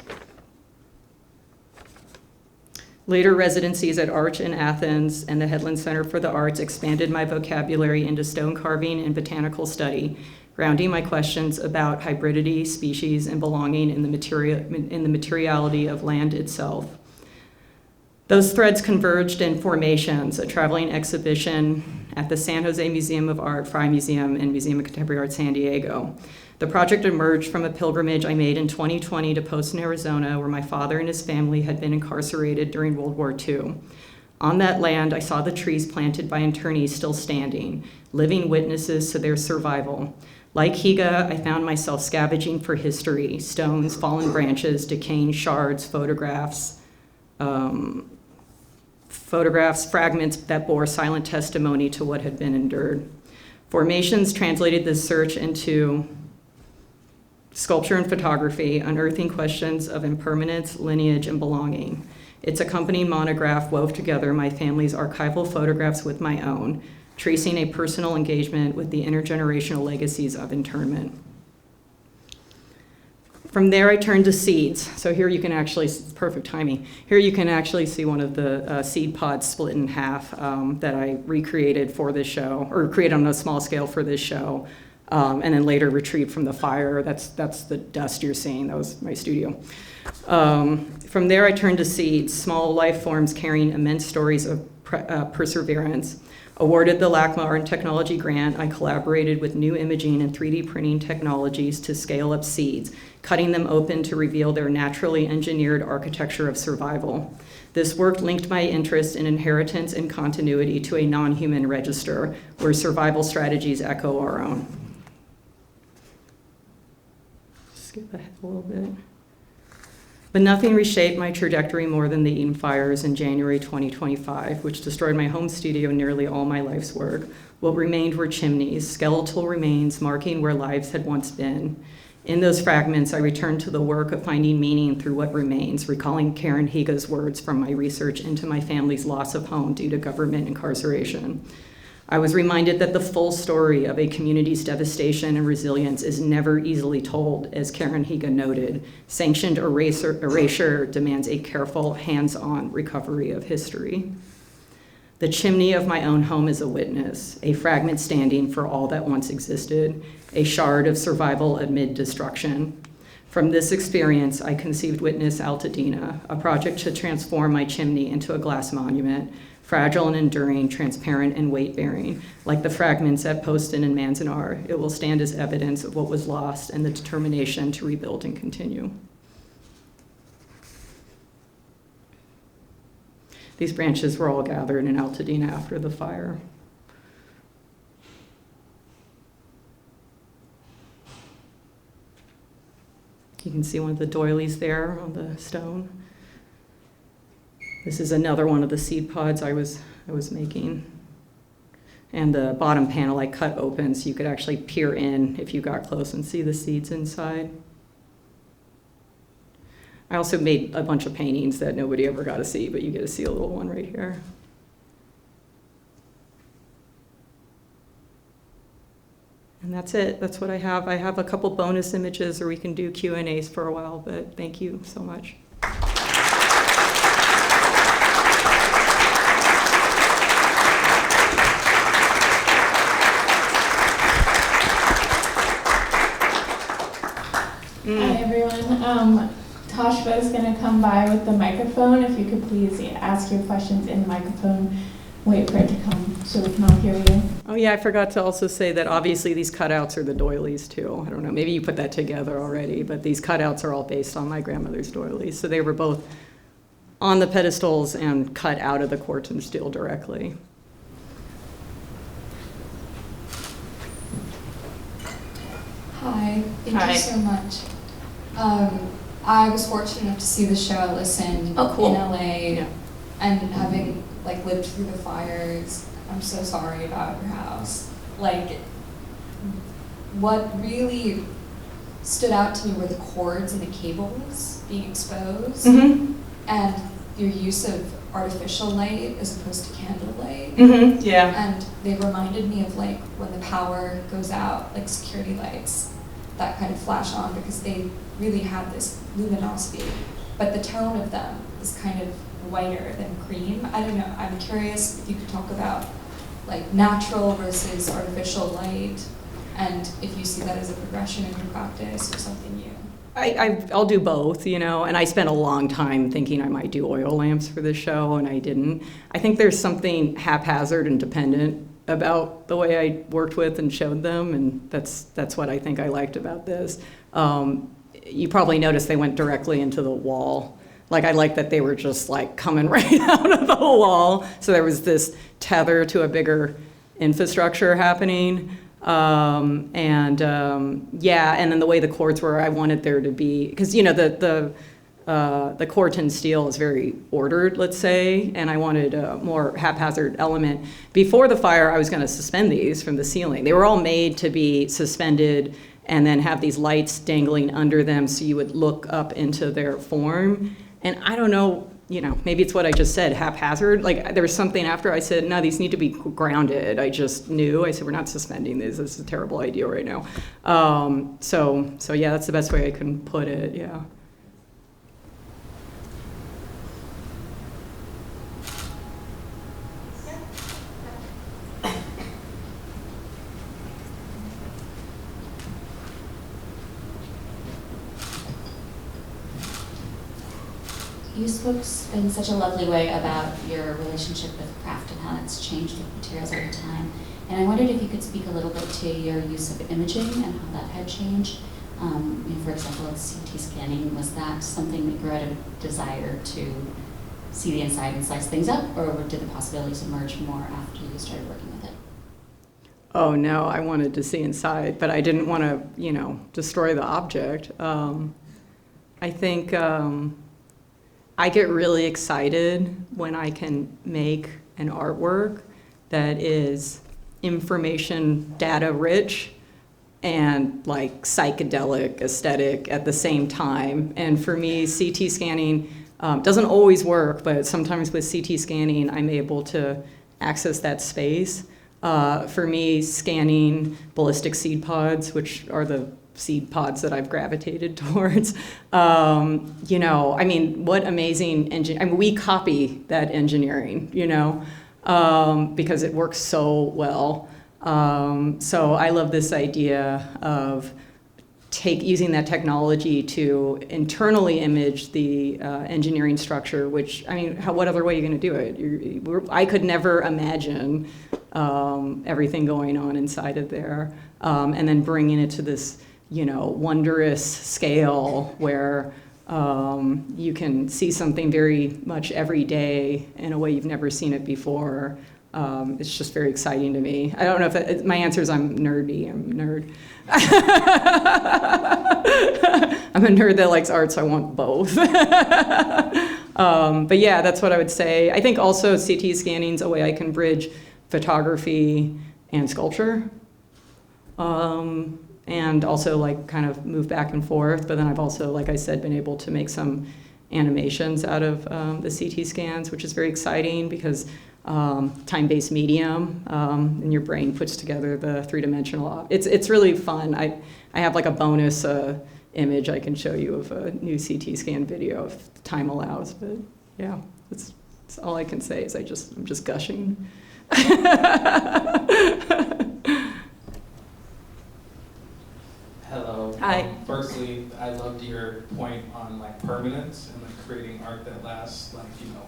B: Later residencies at Arch in Athens and the Headland Center for the Arts expanded my vocabulary into stone carving and botanical study, grounding my questions about hybridity, species, and belonging in the materiality of land itself. Those threads converged in Formations, a traveling exhibition at the San Jose Museum of Art, Frye Museum, and Museum of Contemporary Art San Diego. The project emerged from a pilgrimage I made in 2020 to Poston, Arizona, where my father and his family had been incarcerated during World War II. On that land, I saw the trees planted by internees still standing, living witnesses to their survival. Like Higa, I found myself scavenging for history, stones, fallen branches, decaying shards, photographs, fragments that bore silent testimony to what had been endured. Formations translated this search into sculpture and photography, unearthing questions of impermanence, lineage, and belonging. Its accompanying monograph wove together my family's archival photographs with my own, tracing a personal engagement with the intergenerational legacies of internment. From there, I turned to seeds. So here you can actually, it's perfect timing. Here you can actually see one of the seed pods split in half that I recreated for this show, or created on a small scale for this show, and then later retrieved from the fire. That's the dust you're seeing. That was my studio. From there, I turned to seeds, small life forms carrying immense stories of perseverance. Awarded the LACMA Art and Technology Grant, I collaborated with new imaging and 3D printing technologies to scale up seeds, cutting them open to reveal their naturally engineered architecture of survival. This work linked my interest in inheritance and continuity to a non-human register, where survival strategies echo our own. Skip ahead a little bit. But nothing reshaped my trajectory more than the Eden fires in January 2025, which destroyed my home studio and nearly all my life's work. What remained were chimneys, skeletal remains marking where lives had once been. In those fragments, I returned to the work of finding meaning through what remains, recalling Karen Higa's words from my research into my family's loss of home due to government incarceration. I was reminded that the full story of a community's devastation and resilience is never easily told, as Karen Higa noted. Sanctioned erasure demands a careful, hands-on recovery of history. The chimney of my own home is a witness, a fragment standing for all that once existed, a shard of survival amid destruction. From this experience, I conceived Witness Altadena, a project to transform my chimney into a glass monument, fragile and enduring, transparent and weight-bearing. Like the fragments at Poston and Manzanar, it will stand as evidence of what was lost and the determination to rebuild and continue. These branches were all gathered in Altadena after the fire. You can see one of the doilies there on the stone. This is another one of the seed pods I was making. And the bottom panel I cut open so you could actually peer in if you got close and see the seeds inside. I also made a bunch of paintings that nobody ever got to see, but you get to see a little one right here. And that's it. That's what I have. I have a couple bonus images, or we can do Q&As for a while, but thank you so much.
C: Hi, everyone. Toshva is going to come by with the microphone. If you could please ask your questions in the microphone. wait for it to come so we can all hear you.
B: Oh yeah, I forgot to also say that obviously these cutouts are the doilies too. I don't know, maybe you put that together already, but these cutouts are all based on my grandmother's doilies. So they were both on the pedestals and cut out of the Corten steel directly.
D: Hi, thank
B: Hi.
D: you so much. I was fortunate enough to see the show at Listen
B: Oh, cool.
D: in LA,
B: Yeah.
D: and having like lived through the fires, I'm so sorry about your house. Like, what really stood out to me were the cords and the cables being exposed,
B: Mm-hmm.
D: and your use of artificial light as opposed to candlelight.
B: Mm-hmm. Yeah.
D: And they reminded me of like when the power goes out, like security lights that kind of flash on, because they really had this luminosity, but the tone of them is kind of whiter than cream. I don't know, I'm curious if you could talk about like natural versus artificial light, and if you see that as a progression in your practice or something new.
B: I'll do both, you know, and I spent a long time thinking I might do oil lamps for this show, and I didn't. I think there's something haphazard and dependent about the way I worked with and showed them, and that's what I think I liked about this. You probably noticed they went directly into the wall. Like, I like that they were just like coming right out of the wall, so there was this tether to a bigger infrastructure happening. Yeah, and then the way the cords were, I wanted there to be, because you know the Corten steel is very ordered, let's say, and I wanted a more haphazard element. Before the fire, I was going to suspend these from the ceiling. They were all made to be suspended and then have these lights dangling under them so you would look up into their form. And I don't know, you know, maybe it's what I just said, haphazard. Like, there was something after I said, no, these need to be grounded. I just knew. I said, we're not suspending these. This is a terrible idea right now. So yeah, that's the best way I can put it, yeah.
E: You spoke in such a lovely way about your relationship with craft and how that's changed with materials over time. And I wondered if you could speak a little bit to your use of imaging and how that had changed. You know, for example, CT scanning, was that something that grew out of a desire to see the inside and slice things up, or did the possibilities emerge more after you started working with it?
B: Oh no, I wanted to see inside, but I didn't want to, you know, destroy the object. I think I get really excited when I can make an artwork that is information data rich and like psychedelic aesthetic at the same time. And for me, CT scanning doesn't always work, but sometimes with CT scanning, I'm able to access that space. For me, scanning ballistic seed pods, which are the seed pods that I've gravitated towards. You know, I mean, what amazing engineering. I mean, we copy that engineering, you know, because it works so well. So I love this idea of using that technology to internally image the engineering structure, which, I mean, what other way are you going to do it? I could never imagine everything going on inside of there, and then bringing it to this, you know, wondrous scale where you can see something very much every day in a way you've never seen it before. It's just very exciting to me. I don't know if my answer is I'm nerdy. I'm a nerd. I'm a nerd that likes art, so I want both. But yeah, that's what I would say. I think also CT scanning is a way I can bridge photography and sculpture. And also like kind of move back and forth. But then I've also, like I said, been able to make some animations out of the CT scans, which is very exciting because time-based medium, and your brain puts together the three-dimensional. It's really fun. I have like a bonus image I can show you of a new CT scan video if time allows. But yeah, that's all I can say is I'm just gushing.
F: Hello.
B: Hi.
F: Firstly, I loved your point on like permanence and like creating art that lasts like, you know,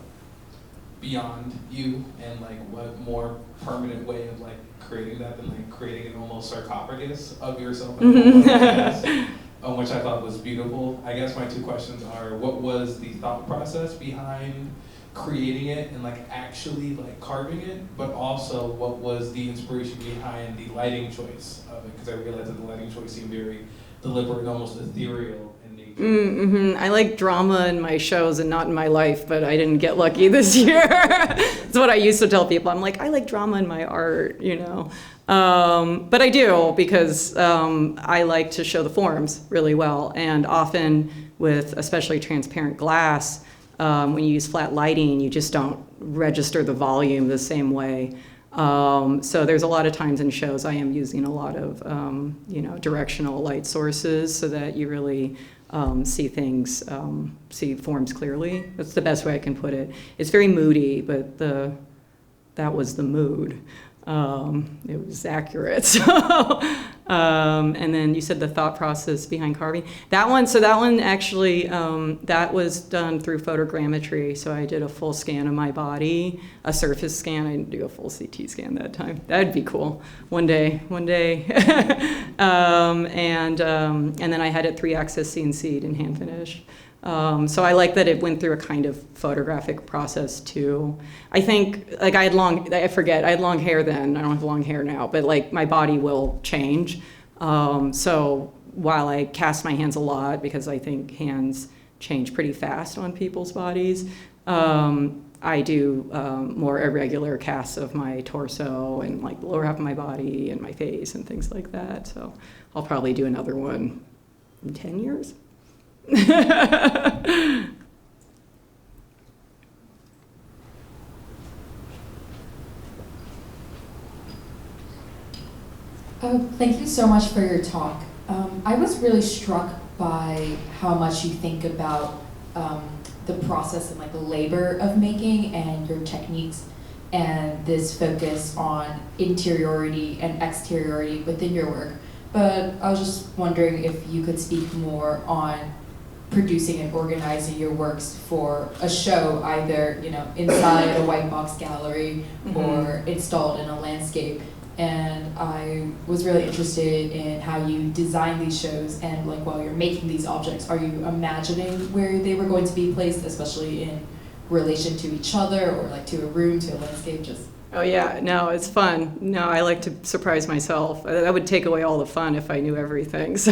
F: beyond you, and like what more permanent way of like creating that than like creating an almost sarcophagus of yourself, which I thought was beautiful. I guess my two questions are, what was the thought process behind creating it and like actually like carving it, but also what was the inspiration behind the lighting choice of it? Because I realized that the lighting choice seemed very deliberate, almost ethereal in nature.
B: Mm-hmm. I like drama in my shows and not in my life, but I didn't get lucky this year. That's what I used to tell people. I'm like, I like drama in my art, you know. But I do, because I like to show the forms really well. And often with especially transparent glass, when you use flat lighting, you just don't register the volume the same way. So there's a lot of times in shows I am using a lot of, directional light sources so that you really see things, see forms clearly. That's the best way I can put it. It's very moody, but that was the mood. It was accurate. So, and then you said the thought process behind carving. That one actually, that was done through photogrammetry. So I did a full scan of my body, a surface scan. I didn't do a full CT scan that time. That'd be cool. One day. And then I had it 3-axis CNC'd and hand finished. So I like that it went through a kind of photographic process too. I think, like I had long hair then, I don't have long hair now, but like my body will change. So while I cast my hands a lot, because I think hands change pretty fast on people's bodies, I do more irregular casts of my torso and like the lower half of my body and my face and things like that. So I'll probably do another one in 10 years.
C: Thank you so much for your talk. I was really struck by how much you think about the process and like the labor of making and your techniques, and this focus on interiority and exteriority within your work. But I was just wondering if you could speak more on producing and organizing your works for a show, either inside a white box gallery or installed in a landscape. And I was really interested in how you design these shows, and like while you're making these objects, are you imagining where they were going to be placed, especially in relation to each other or like to a room, to a landscape?
B: Oh yeah, no, it's fun. No, I like to surprise myself. That would take away all the fun if I knew everything. So,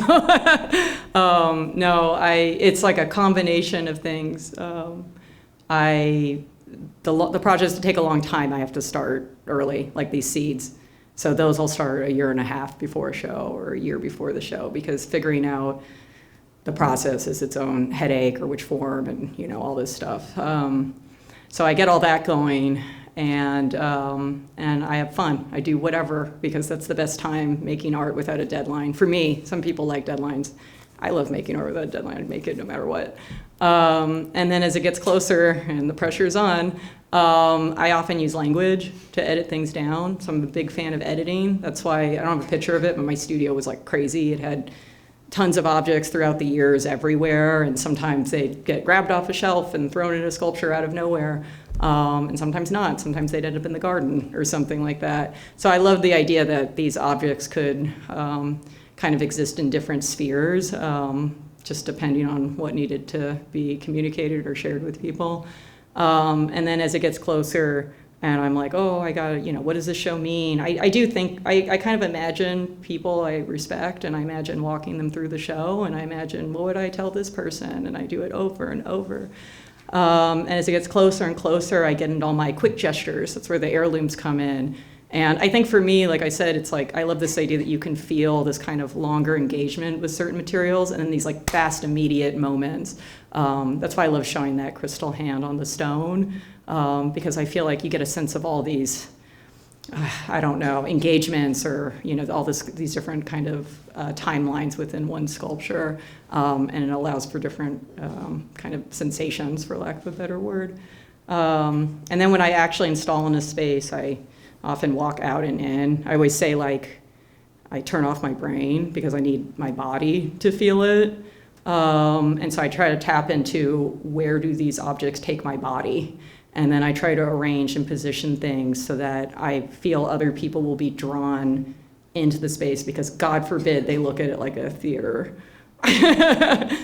B: it's like a combination of things. The projects take a long time. I have to start early, like these seeds. So those will start a year and a half before a show or a year before the show, because figuring out the process is its own headache, or which form, and all this stuff. So I get all that going. And I have fun. I do whatever, because that's the best time making art without a deadline. For me, some people like deadlines. I love making art without a deadline. I'd make it no matter what. And then as it gets closer and the pressure's on, I often use language to edit things down. So I'm a big fan of editing. That's why I don't have a picture of it, but my studio was like crazy. It had tons of objects throughout the years everywhere, and sometimes they'd get grabbed off a shelf and thrown in a sculpture out of nowhere. And sometimes not. Sometimes they'd end up in the garden or something like that. So I love the idea that these objects could kind of exist in different spheres, just depending on what needed to be communicated or shared with people. And then as it gets closer, and I'm like, oh, I got what does this show mean? I do think, I kind of imagine people I respect, and I imagine walking them through the show, and I imagine, what would I tell this person? And I do it over and over. And as it gets closer and closer, I get into all my quick gestures. That's where the heirlooms come in. And I think for me, like I said, it's like I love this idea that you can feel this kind of longer engagement with certain materials, and then these like fast, immediate moments. That's why I love showing that crystal hand on the stone, because I feel like you get a sense of all these, engagements, or all these different kind of timelines within one sculpture, and it allows for different kind of sensations, for lack of a better word. And then when I actually install in a space, I often walk out and in. I always say, like, I turn off my brain because I need my body to feel it. And so I try to tap into, where do these objects take my body? And then I try to arrange and position things so that I feel other people will be drawn into the space, because God forbid they look at it like a theater.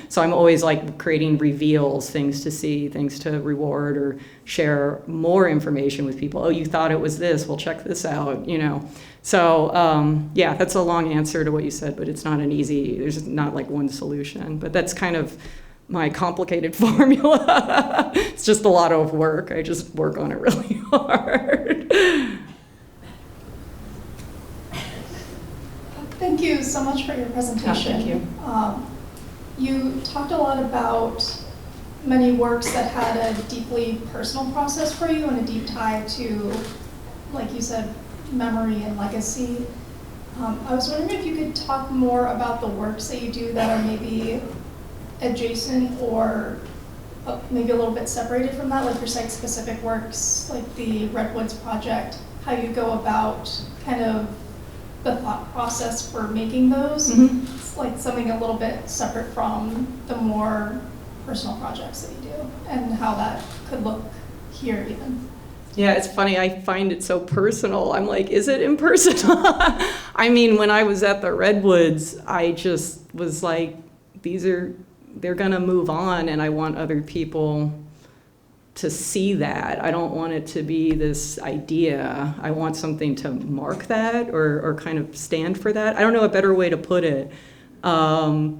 B: So I'm always like creating reveals, things to see, things to reward, or share more information with people. Oh, you thought it was this? Well, check this out, you know. So yeah, that's a long answer to what you said, but it's not an easy, there's not like one solution. But that's kind of my complicated formula. It's just a lot of work. I just work on it really hard.
G: Thank you so much for your presentation.
B: Thank you.
G: You talked a lot about many works that had a deeply personal process for you and a deep tie to, like you said, memory and legacy. I was wondering if you could talk more about the works that you do that are maybe adjacent or maybe a little bit separated from that, like your site-specific works, like the Redwoods Project, how you go about kind of the thought process for making those.
B: Mm-hmm.
G: It's like something a little bit separate from the more personal projects that you do, and how that could look here even.
B: Yeah, it's funny. I find it so personal. I'm like, is it impersonal? I mean, when I was at the Redwoods, I just was like, they're gonna move on, and I want other people to see that. I don't want it to be this idea. I want something to mark that, or kind of stand for that. I don't know a better way to put it. And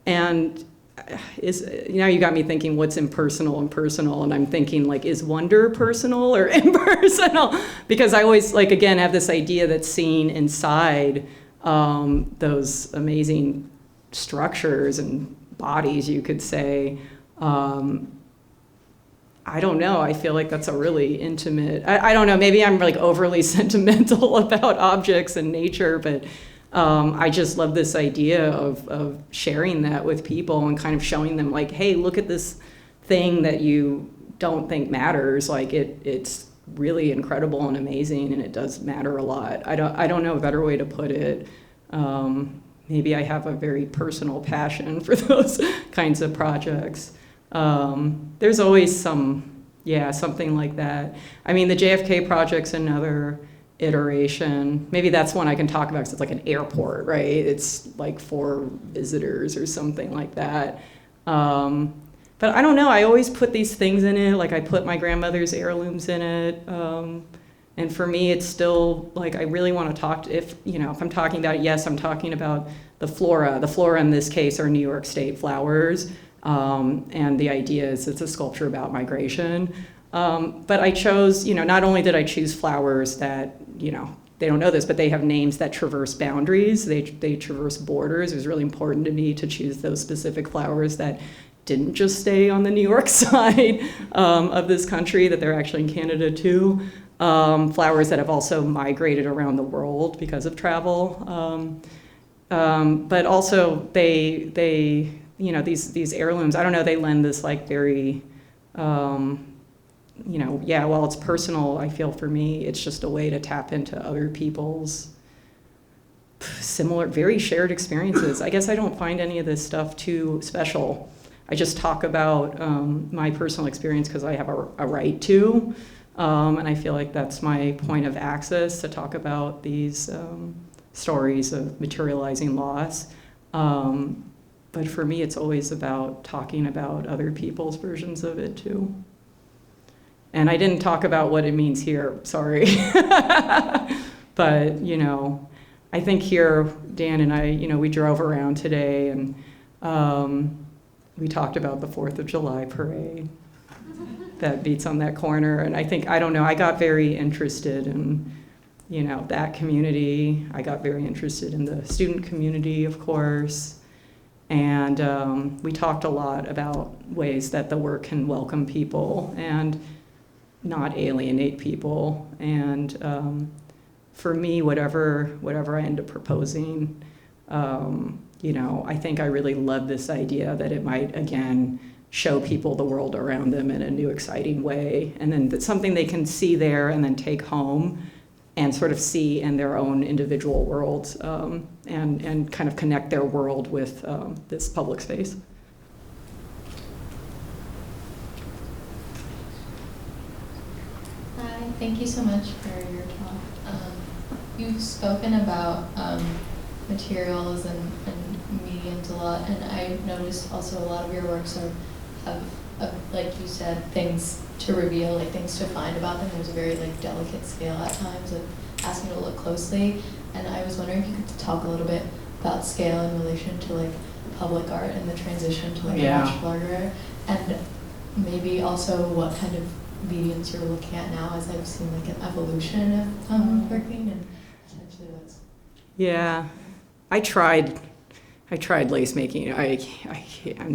B: now you got me thinking, what's impersonal and personal? And I'm thinking, like, is wonder personal or impersonal? Because I always, like, again, have this idea that's seen inside those amazing structures and bodies, you could say. I don't know. I feel like that's a really intimate, I don't know, maybe I'm like overly sentimental about objects and nature, but I just love this idea of sharing that with people and kind of showing them, like, hey, look at this thing that you don't think matters. Like it's really incredible and amazing, and it does matter a lot. I don't know a better way to put it. Maybe I have a very personal passion for those kinds of projects. There's always something like that. I mean, the JFK project's another iteration. Maybe that's one I can talk about because it's like an airport, right? It's like for visitors or something like that. But I don't know, I always put these things in it, like I put my grandmother's heirlooms in it. And for me, it's still like, I really want to talk to, if I'm talking about it, yes, I'm talking about the flora. The flora in this case are New York State flowers. And the idea is it's a sculpture about migration. But I chose, not only did I choose flowers that, they don't know this, but they have names that traverse boundaries. They traverse borders. It was really important to me to choose those specific flowers that didn't just stay on the New York side of this country, that they're actually in Canada too. Flowers that have also migrated around the world because of travel. But also they these heirlooms, I don't know, they lend this like very, while it's personal, I feel for me, it's just a way to tap into other people's similar, very shared experiences. I guess I don't find any of this stuff too special. I just talk about my personal experience because I have a right to, and I feel like that's my point of access to talk about these stories of materializing loss. But for me, it's always about talking about other people's versions of it too. And I didn't talk about what it means here, sorry. But, I think here, Dan and I, we drove around today and we talked about the 4th of July parade that beats on that corner. And I think, I got very interested in, that community. I got very interested in the student community, of course. And we talked a lot about ways that the work can welcome people and not alienate people. And for me, whatever I end up proposing, I think I really love this idea that it might, again, show people the world around them in a new, exciting way. And then that's something they can see there and then take home and sort of see in their own individual worlds, and kind of connect their world with this public space.
H: Thank you so much for your talk. You've spoken about materials and mediums a lot, and I noticed also a lot of your works have, like you said, things to reveal, like things to find about them. There's a very like delicate scale at times of asking you to look closely, and I was wondering if you could talk a little bit about scale in relation to like public art and the transition to like a much larger, and maybe also what kind of mediums you're looking at now, as I've seen like an evolution of working, and essentially what's.
B: Yeah, I tried lace making. I'm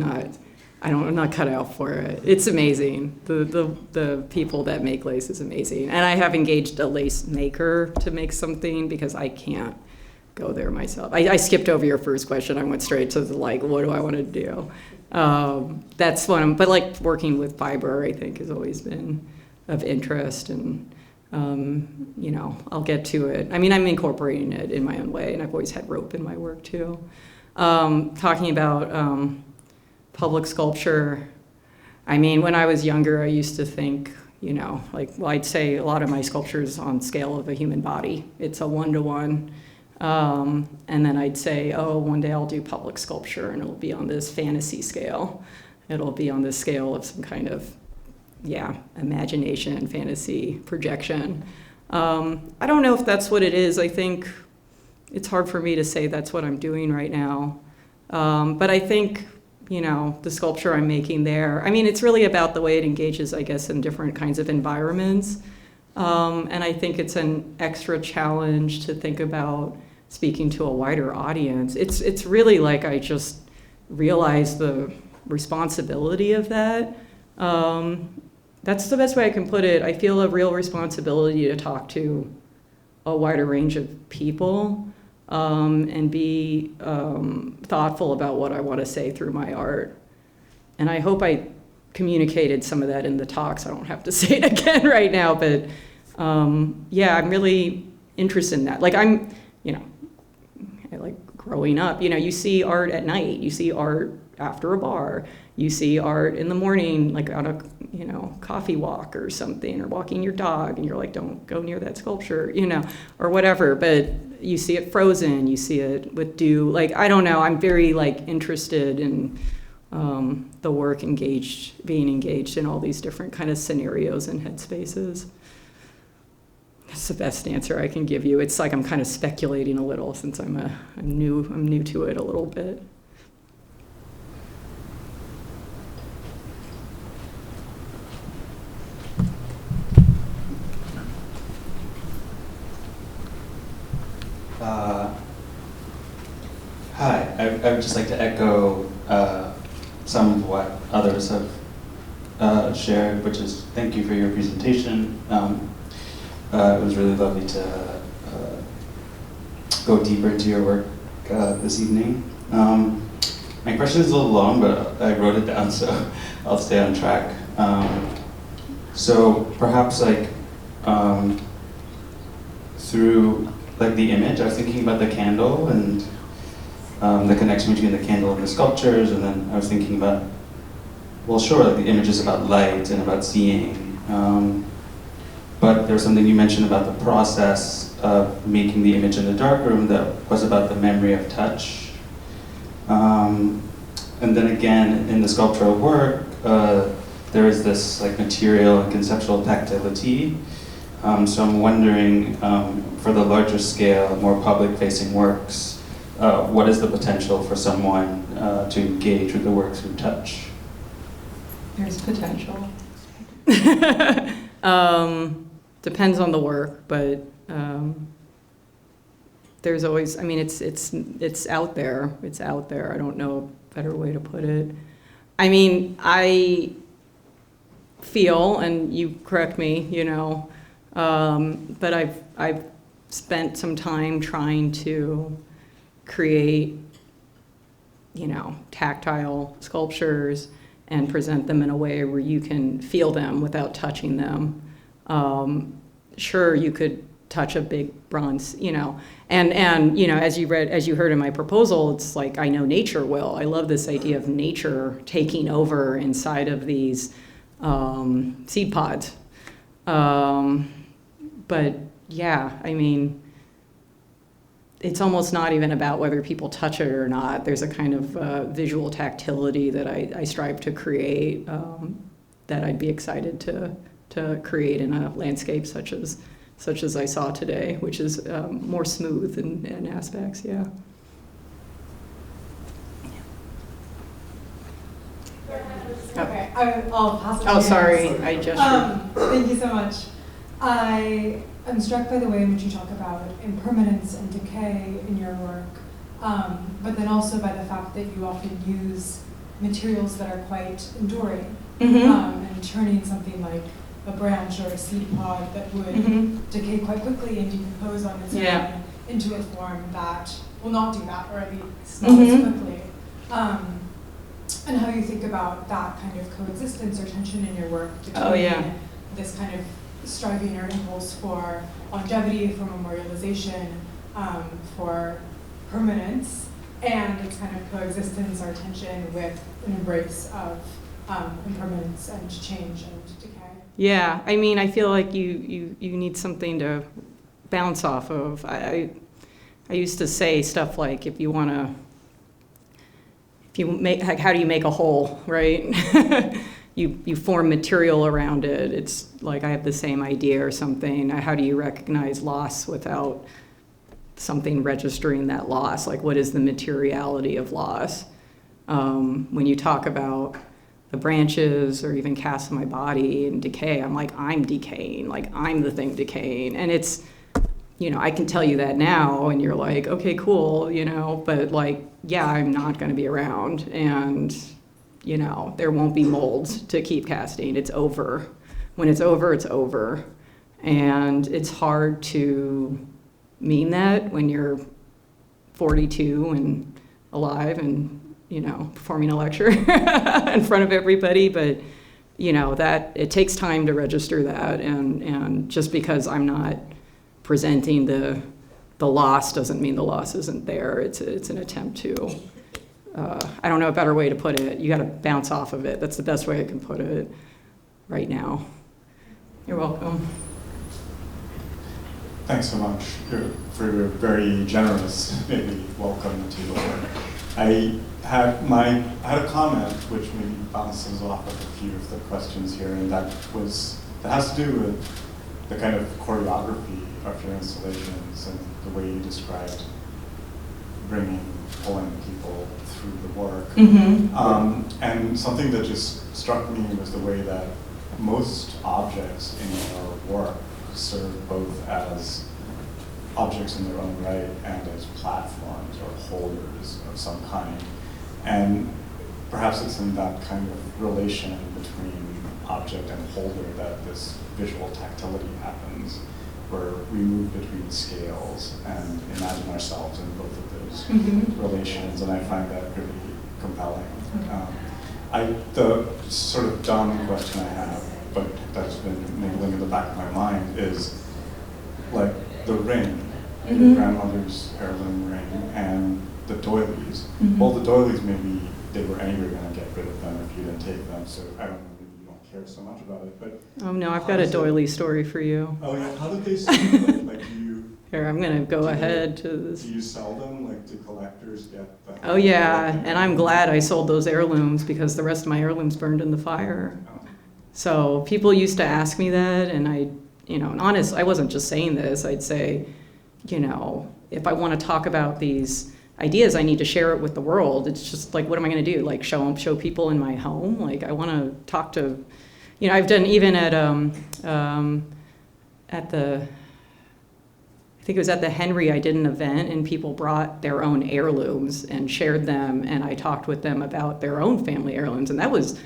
B: not cut out for it. It's amazing. The people that make lace is amazing. And I have engaged a lace maker to make something because I can't go there myself. I skipped over your first question. I went straight to the like, what do I want to do? That's one. But like working with fiber, I think, has always been of interest, and I'll get to it. I mean, I'm incorporating it in my own way, and I've always had rope in my work too. Talking about public sculpture, I mean, when I was younger, I used to think, I'd say a lot of my sculpture is on scale of a human body. It's a 1-to-1. And then I'd say, one day I'll do public sculpture, and it'll be on this fantasy scale. It'll be on this scale of some kind of, imagination, fantasy, projection. I don't know if that's what it is. I think it's hard for me to say that's what I'm doing right now. But I think, the sculpture I'm making there, I mean, it's really about the way it engages, I guess, in different kinds of environments. And I think it's an extra challenge to think about speaking to a wider audience. It's really like I just realized the responsibility of that. That's the best way I can put it. I feel a real responsibility to talk to a wider range of people, and be thoughtful about what I want to say through my art. And I hope I communicated some of that in the talks. I don't have to say it again right now, but I'm really interested in that. Like I like growing up, you see art at night, you see art after a bar, you see art in the morning, like on a, coffee walk or something, or walking your dog, and you're like, don't go near that sculpture, or whatever. But you see it frozen, you see it with dew. Like, I don't know, I'm very interested in the work being engaged in all these different kind of scenarios and headspaces. That's the best answer I can give you. It's like I'm kind of speculating a little since I'm new to it a little bit.
I: Hi, I would just like to echo some of what others have shared, which is thank you for your presentation. It was really lovely to go deeper into your work this evening. My question is a little long, but I wrote it down, so I'll stay on track. So perhaps through the image, I was thinking about the candle and the connection between the candle and the sculptures, and then I was thinking about, the image is about light and about seeing, but there's something you mentioned about the process of making the image in the darkroom that was about the memory of touch. And then again, in the sculptural work, there is this material and conceptual tactility. So I'm wondering, for the larger scale, more public-facing works, what is the potential for someone to engage with the work through touch?
B: There's potential. Depends on the work, but there's always, it's out there. It's out there. I don't know a better way to put it. I feel, and you correct me, but I've spent some time trying to create, tactile sculptures and present them in a way where you can feel them without touching them. Sure, you could touch a big bronze, and as you heard in my proposal, it's like I know nature will. I love this idea of nature taking over inside of these seed pods. But yeah, I mean, it's almost not even about whether people touch it or not. There's a kind of visual tactility that I strive to create that I'd be excited to create in a landscape such as I saw today, which is more smooth in aspects, yeah.
J: Okay, I'll pass it to
B: Oh,
J: you.
B: sorry, I gestured.
J: Thank you so much. I am struck by the way in which you talk about impermanence and decay in your work, but then also by the fact that you often use materials that are quite enduring, and turning something like a branch or a seed pod that would decay quite quickly and decompose on its own into a form that will not do that, or at least not as quickly. And how you think about that kind of coexistence or tension in your work between this kind of striving or impulse for longevity, for memorialization, for permanence, and its kind of coexistence or tension with an embrace of impermanence and change and decay.
B: Yeah, I mean, I feel like you need something to bounce off of. I used to say stuff like, if you make, like, how do you make a hole, right? You form material around it. It's like I have the same idea or something. How do you recognize loss without something registering that loss? Like, what is the materiality of loss? When you talk about the branches or even cast my body and decay, I'm like, I'm decaying. Like, I'm the thing decaying. And it's, I can tell you that now, and you're like, okay, cool, but like, yeah, I'm not going to be around, and, there won't be molds to keep casting. It's over. When it's over, it's over. And it's hard to mean that when you're 42 and alive and, performing a lecture in front of everybody, but, that it takes time to register that, and just because I'm not presenting the loss doesn't mean the loss isn't there. It's an attempt to, I don't know a better way to put it. You got to bounce off of it. That's the best way I can put it right now. You're welcome.
K: Thanks so much for your very generous, maybe, welcome to the work. I had a comment which maybe bounces off of a few of the questions here, and that has to do with the kind of choreography of your installations and the way you described pulling people through the work. And something that just struck me was the way that most objects in your work serve both as objects in their own right and as platforms or holders of some kind. And perhaps it's in that kind of relation between object and holder that this visual tactility happens, where we move between scales and imagine ourselves in both of those relations, and I find that really compelling. The sort of dumb question I have, but that's been niggling in the back of my mind, is like the ring, your grandmother's heirloom ring, and the doilies. Well, the doilies, maybe they were anyway going to get rid of them if you didn't take them, so I don't know, maybe you don't care so much about it, but...
B: Oh no, I've got a doily story for you.
K: Oh yeah, how did they sell them? Like, do you...
B: Here, I'm going to go ahead to this.
K: Do you sell them? Like, do collectors get them?
B: Oh yeah, and I'm glad I sold those heirlooms because the rest of my heirlooms burned in the fire. So people used to ask me that, and and honest, I wasn't just saying this. I'd say, if I want to talk about these ideas, I need to share it with the world. It's just like, what am I going to do? Like show people in my home? Like I want to talk to, I've done even at the, I think it was at the Henry, I did an event and people brought their own heirlooms and shared them, and I talked with them about their own family heirlooms, and that was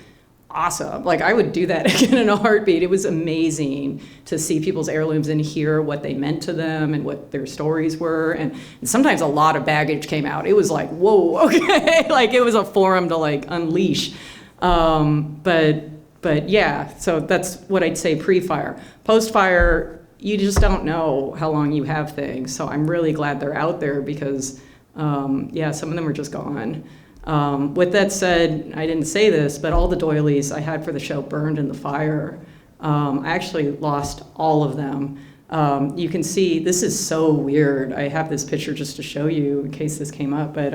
B: awesome. Like I would do that again in a heartbeat. It was amazing to see people's heirlooms and hear what they meant to them and what their stories were. And sometimes a lot of baggage came out. It was like, whoa, okay. Like it was a forum to like unleash. But yeah, so that's what I'd say pre-fire. Post-fire, you just don't know how long you have things. So I'm really glad they're out there because yeah, some of them are just gone. With that said, I didn't say this, but all the doilies I had for the show burned in the fire. I actually lost all of them. You can see, this is so weird. I have this picture just to show you in case this came up, but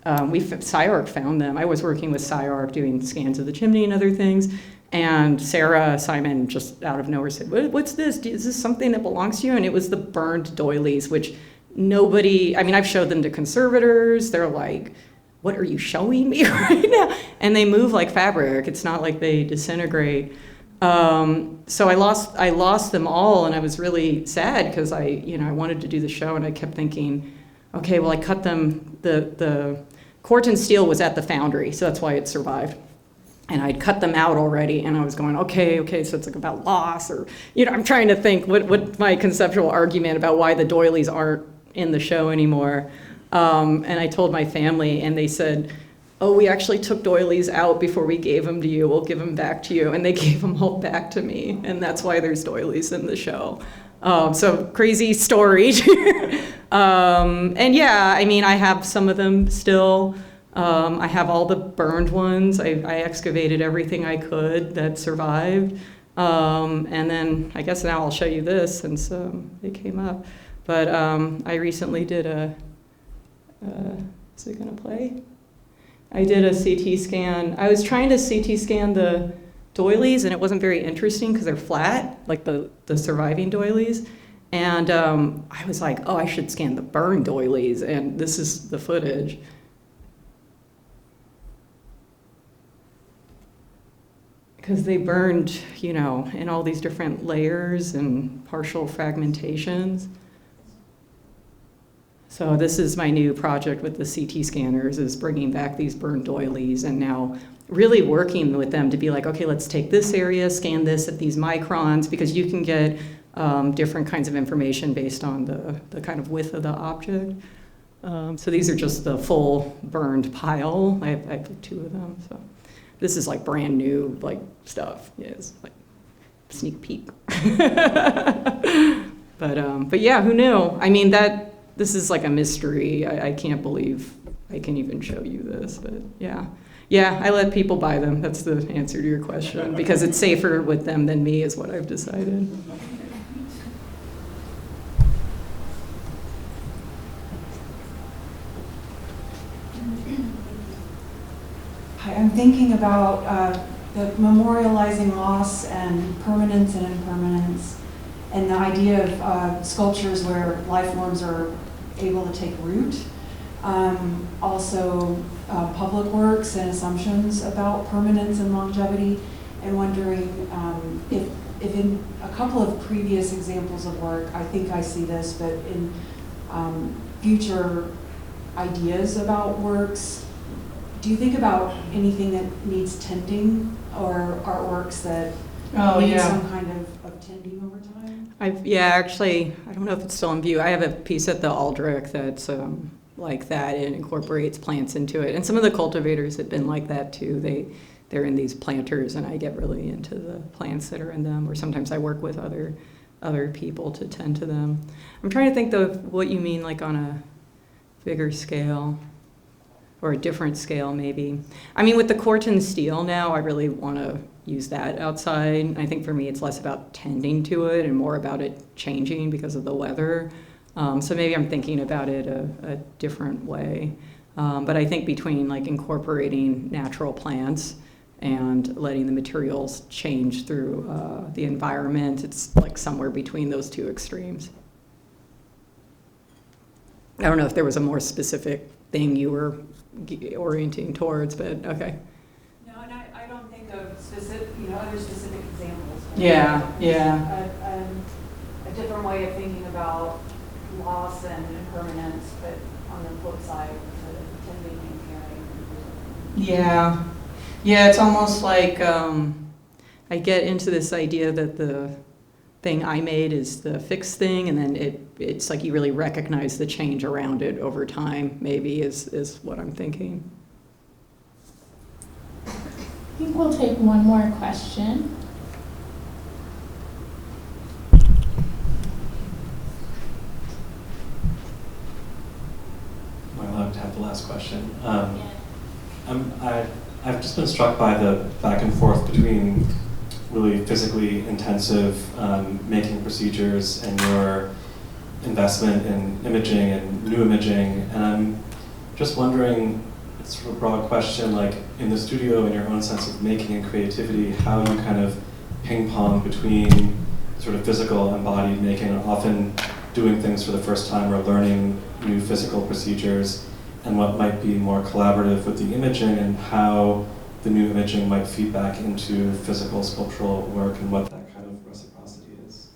B: SciArc found them. I was working with SciArc doing scans of the chimney and other things, and Sarah Simon just out of nowhere said, what's this? Is this something that belongs to you? And it was the burned doilies, which nobody, I mean, I've showed them to conservators. They're like, what are you showing me right now? And they move like fabric. It's not like they disintegrate. So I lost them all, and I was really sad because I wanted to do the show, and I kept thinking, okay, well, I cut them, the Corten steel was at the foundry, so that's why it survived. And I'd cut them out already, and I was going, okay, so it's like about loss, or, I'm trying to think what my conceptual argument about why the doilies aren't in the show anymore. And I told my family, and they said, oh, we actually took doilies out before we gave them to you. We'll give them back to you. And they gave them all back to me, and that's why there's doilies in the show. So crazy story. And yeah, I mean, I have some of them still. I have all the burned ones. I excavated everything I could that survived. And then I guess now I'll show you this since it came up. But I recently did is it gonna play? I did a CT scan. I was trying to CT scan the doilies, and it wasn't very interesting because they're flat, like the surviving doilies. And I was like, oh, I should scan the burned doilies, and this is the footage. Because they burned, in all these different layers and partial fragmentations. So this is my new project with the CT scanners, is bringing back these burned doilies and now really working with them to be like, okay, let's take this area, scan this at these microns, because you can get different kinds of information based on the kind of width of the object. So these are just the full burned pile. I have 2 of them. So this is like brand new stuff. Yeah, it's like sneak peek. But yeah, who knew? I mean, this is like a mystery. I can't believe I can even show you this, but yeah. Yeah, I let people buy them. That's the answer to your question, because it's safer with them than me is what I've decided.
L: Hi, I'm thinking about the memorializing loss and permanence and impermanence, and the idea of sculptures where life forms are able to take root. Also, public works and assumptions about permanence and longevity, and wondering if in a couple of previous examples of work, I think I see this, but in future ideas about works, do you think about anything that needs tending, or artworks that need some kind of tending over time?
B: Actually, I don't know if it's still in view. I have a piece at the Aldrich that's like that. It incorporates plants into it. And some of the cultivators have been like that too. They're in these planters, and I get really into the plants that are in them, or sometimes I work with other people to tend to them. I'm trying to think though of what you mean like on a bigger scale, or a different scale maybe. I mean, with the Corten steel now, I really want to use that outside. I think for me it's less about tending to it and more about it changing because of the weather. So maybe I'm thinking about it a different way. But I think between like incorporating natural plants and letting the materials change through the environment, it's like somewhere between those 2 extremes. I don't know if there was a more specific thing you were orienting towards, but okay.
L: No, and I don't think of specific, other specific examples.
B: Yeah.
L: A different way of thinking about loss and impermanence, but on the flip side, tending and caring.
B: Yeah, it's almost like I get into this idea that the thing I made is the fixed thing, and then it's like you really recognize the change around it over time, maybe, is what I'm thinking.
M: I think we'll take one more question.
A: Am I allowed to have the last question? I've just been struck by the back and forth between really physically intensive making procedures and your investment in imaging and new imaging. And I'm just wondering, it's sort of a broad question, like in the studio, in your own sense of making and creativity, how you kind of ping pong between sort of physical embodied making, and often doing things for the first time or learning new physical procedures, and what might be more collaborative with the imaging, and how the new imaging might feed back into physical sculptural work, and what that kind of reciprocity is.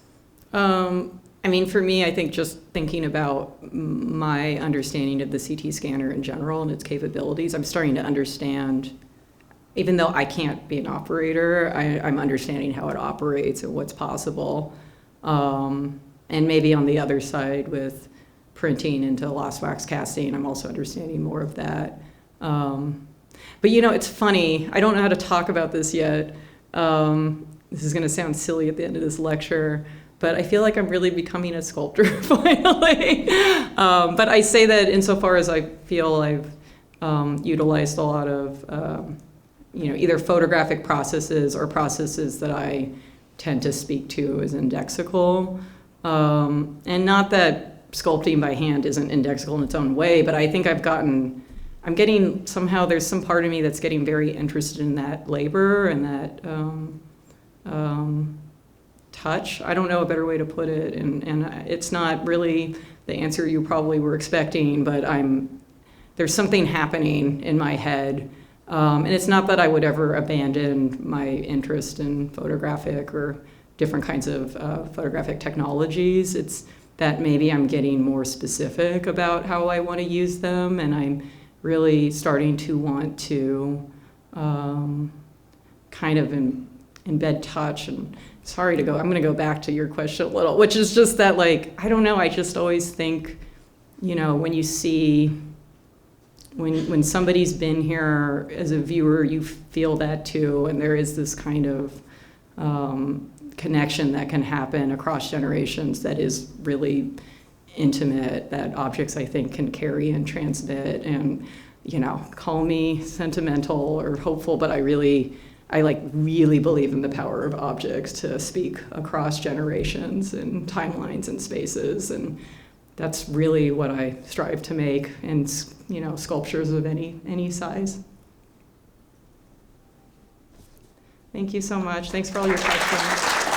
B: I mean, for me, I think just thinking about my understanding of the CT scanner in general and its capabilities, I'm starting to understand, even though I can't be an operator, I'm understanding how it operates and what's possible. And maybe on the other side with printing into lost wax casting, I'm also understanding more of that. But you know, it's funny, I don't know how to talk about this yet. This is gonna sound silly at the end of this lecture, but I feel like I'm really becoming a sculptor finally. But I say that insofar as I feel I've utilized a lot of either photographic processes or processes that I tend to speak to as indexical. And not that sculpting by hand isn't indexical in its own way, but I think I'm getting, somehow there's some part of me that's getting very interested in that labor and that touch. I don't know a better way to put it, and it's not really the answer you probably were expecting, but there's something happening in my head. And it's not that I would ever abandon my interest in photographic or different kinds of photographic technologies. It's that maybe I'm getting more specific about how I want to use them, and I'm really starting to want to kind of embed touch. And sorry to go, I'm going to go back to your question a little, which is just that, like, I don't know, I just always think, when you see, when somebody's been here as a viewer, you feel that too, and there is this kind of connection that can happen across generations that is really intimate, that objects, I think, can carry and transmit. And call me sentimental or hopeful, but I really believe in the power of objects to speak across generations and timelines and spaces, and that's really what I strive to make in sculptures of any size. Thank you so much. Thanks for all your questions.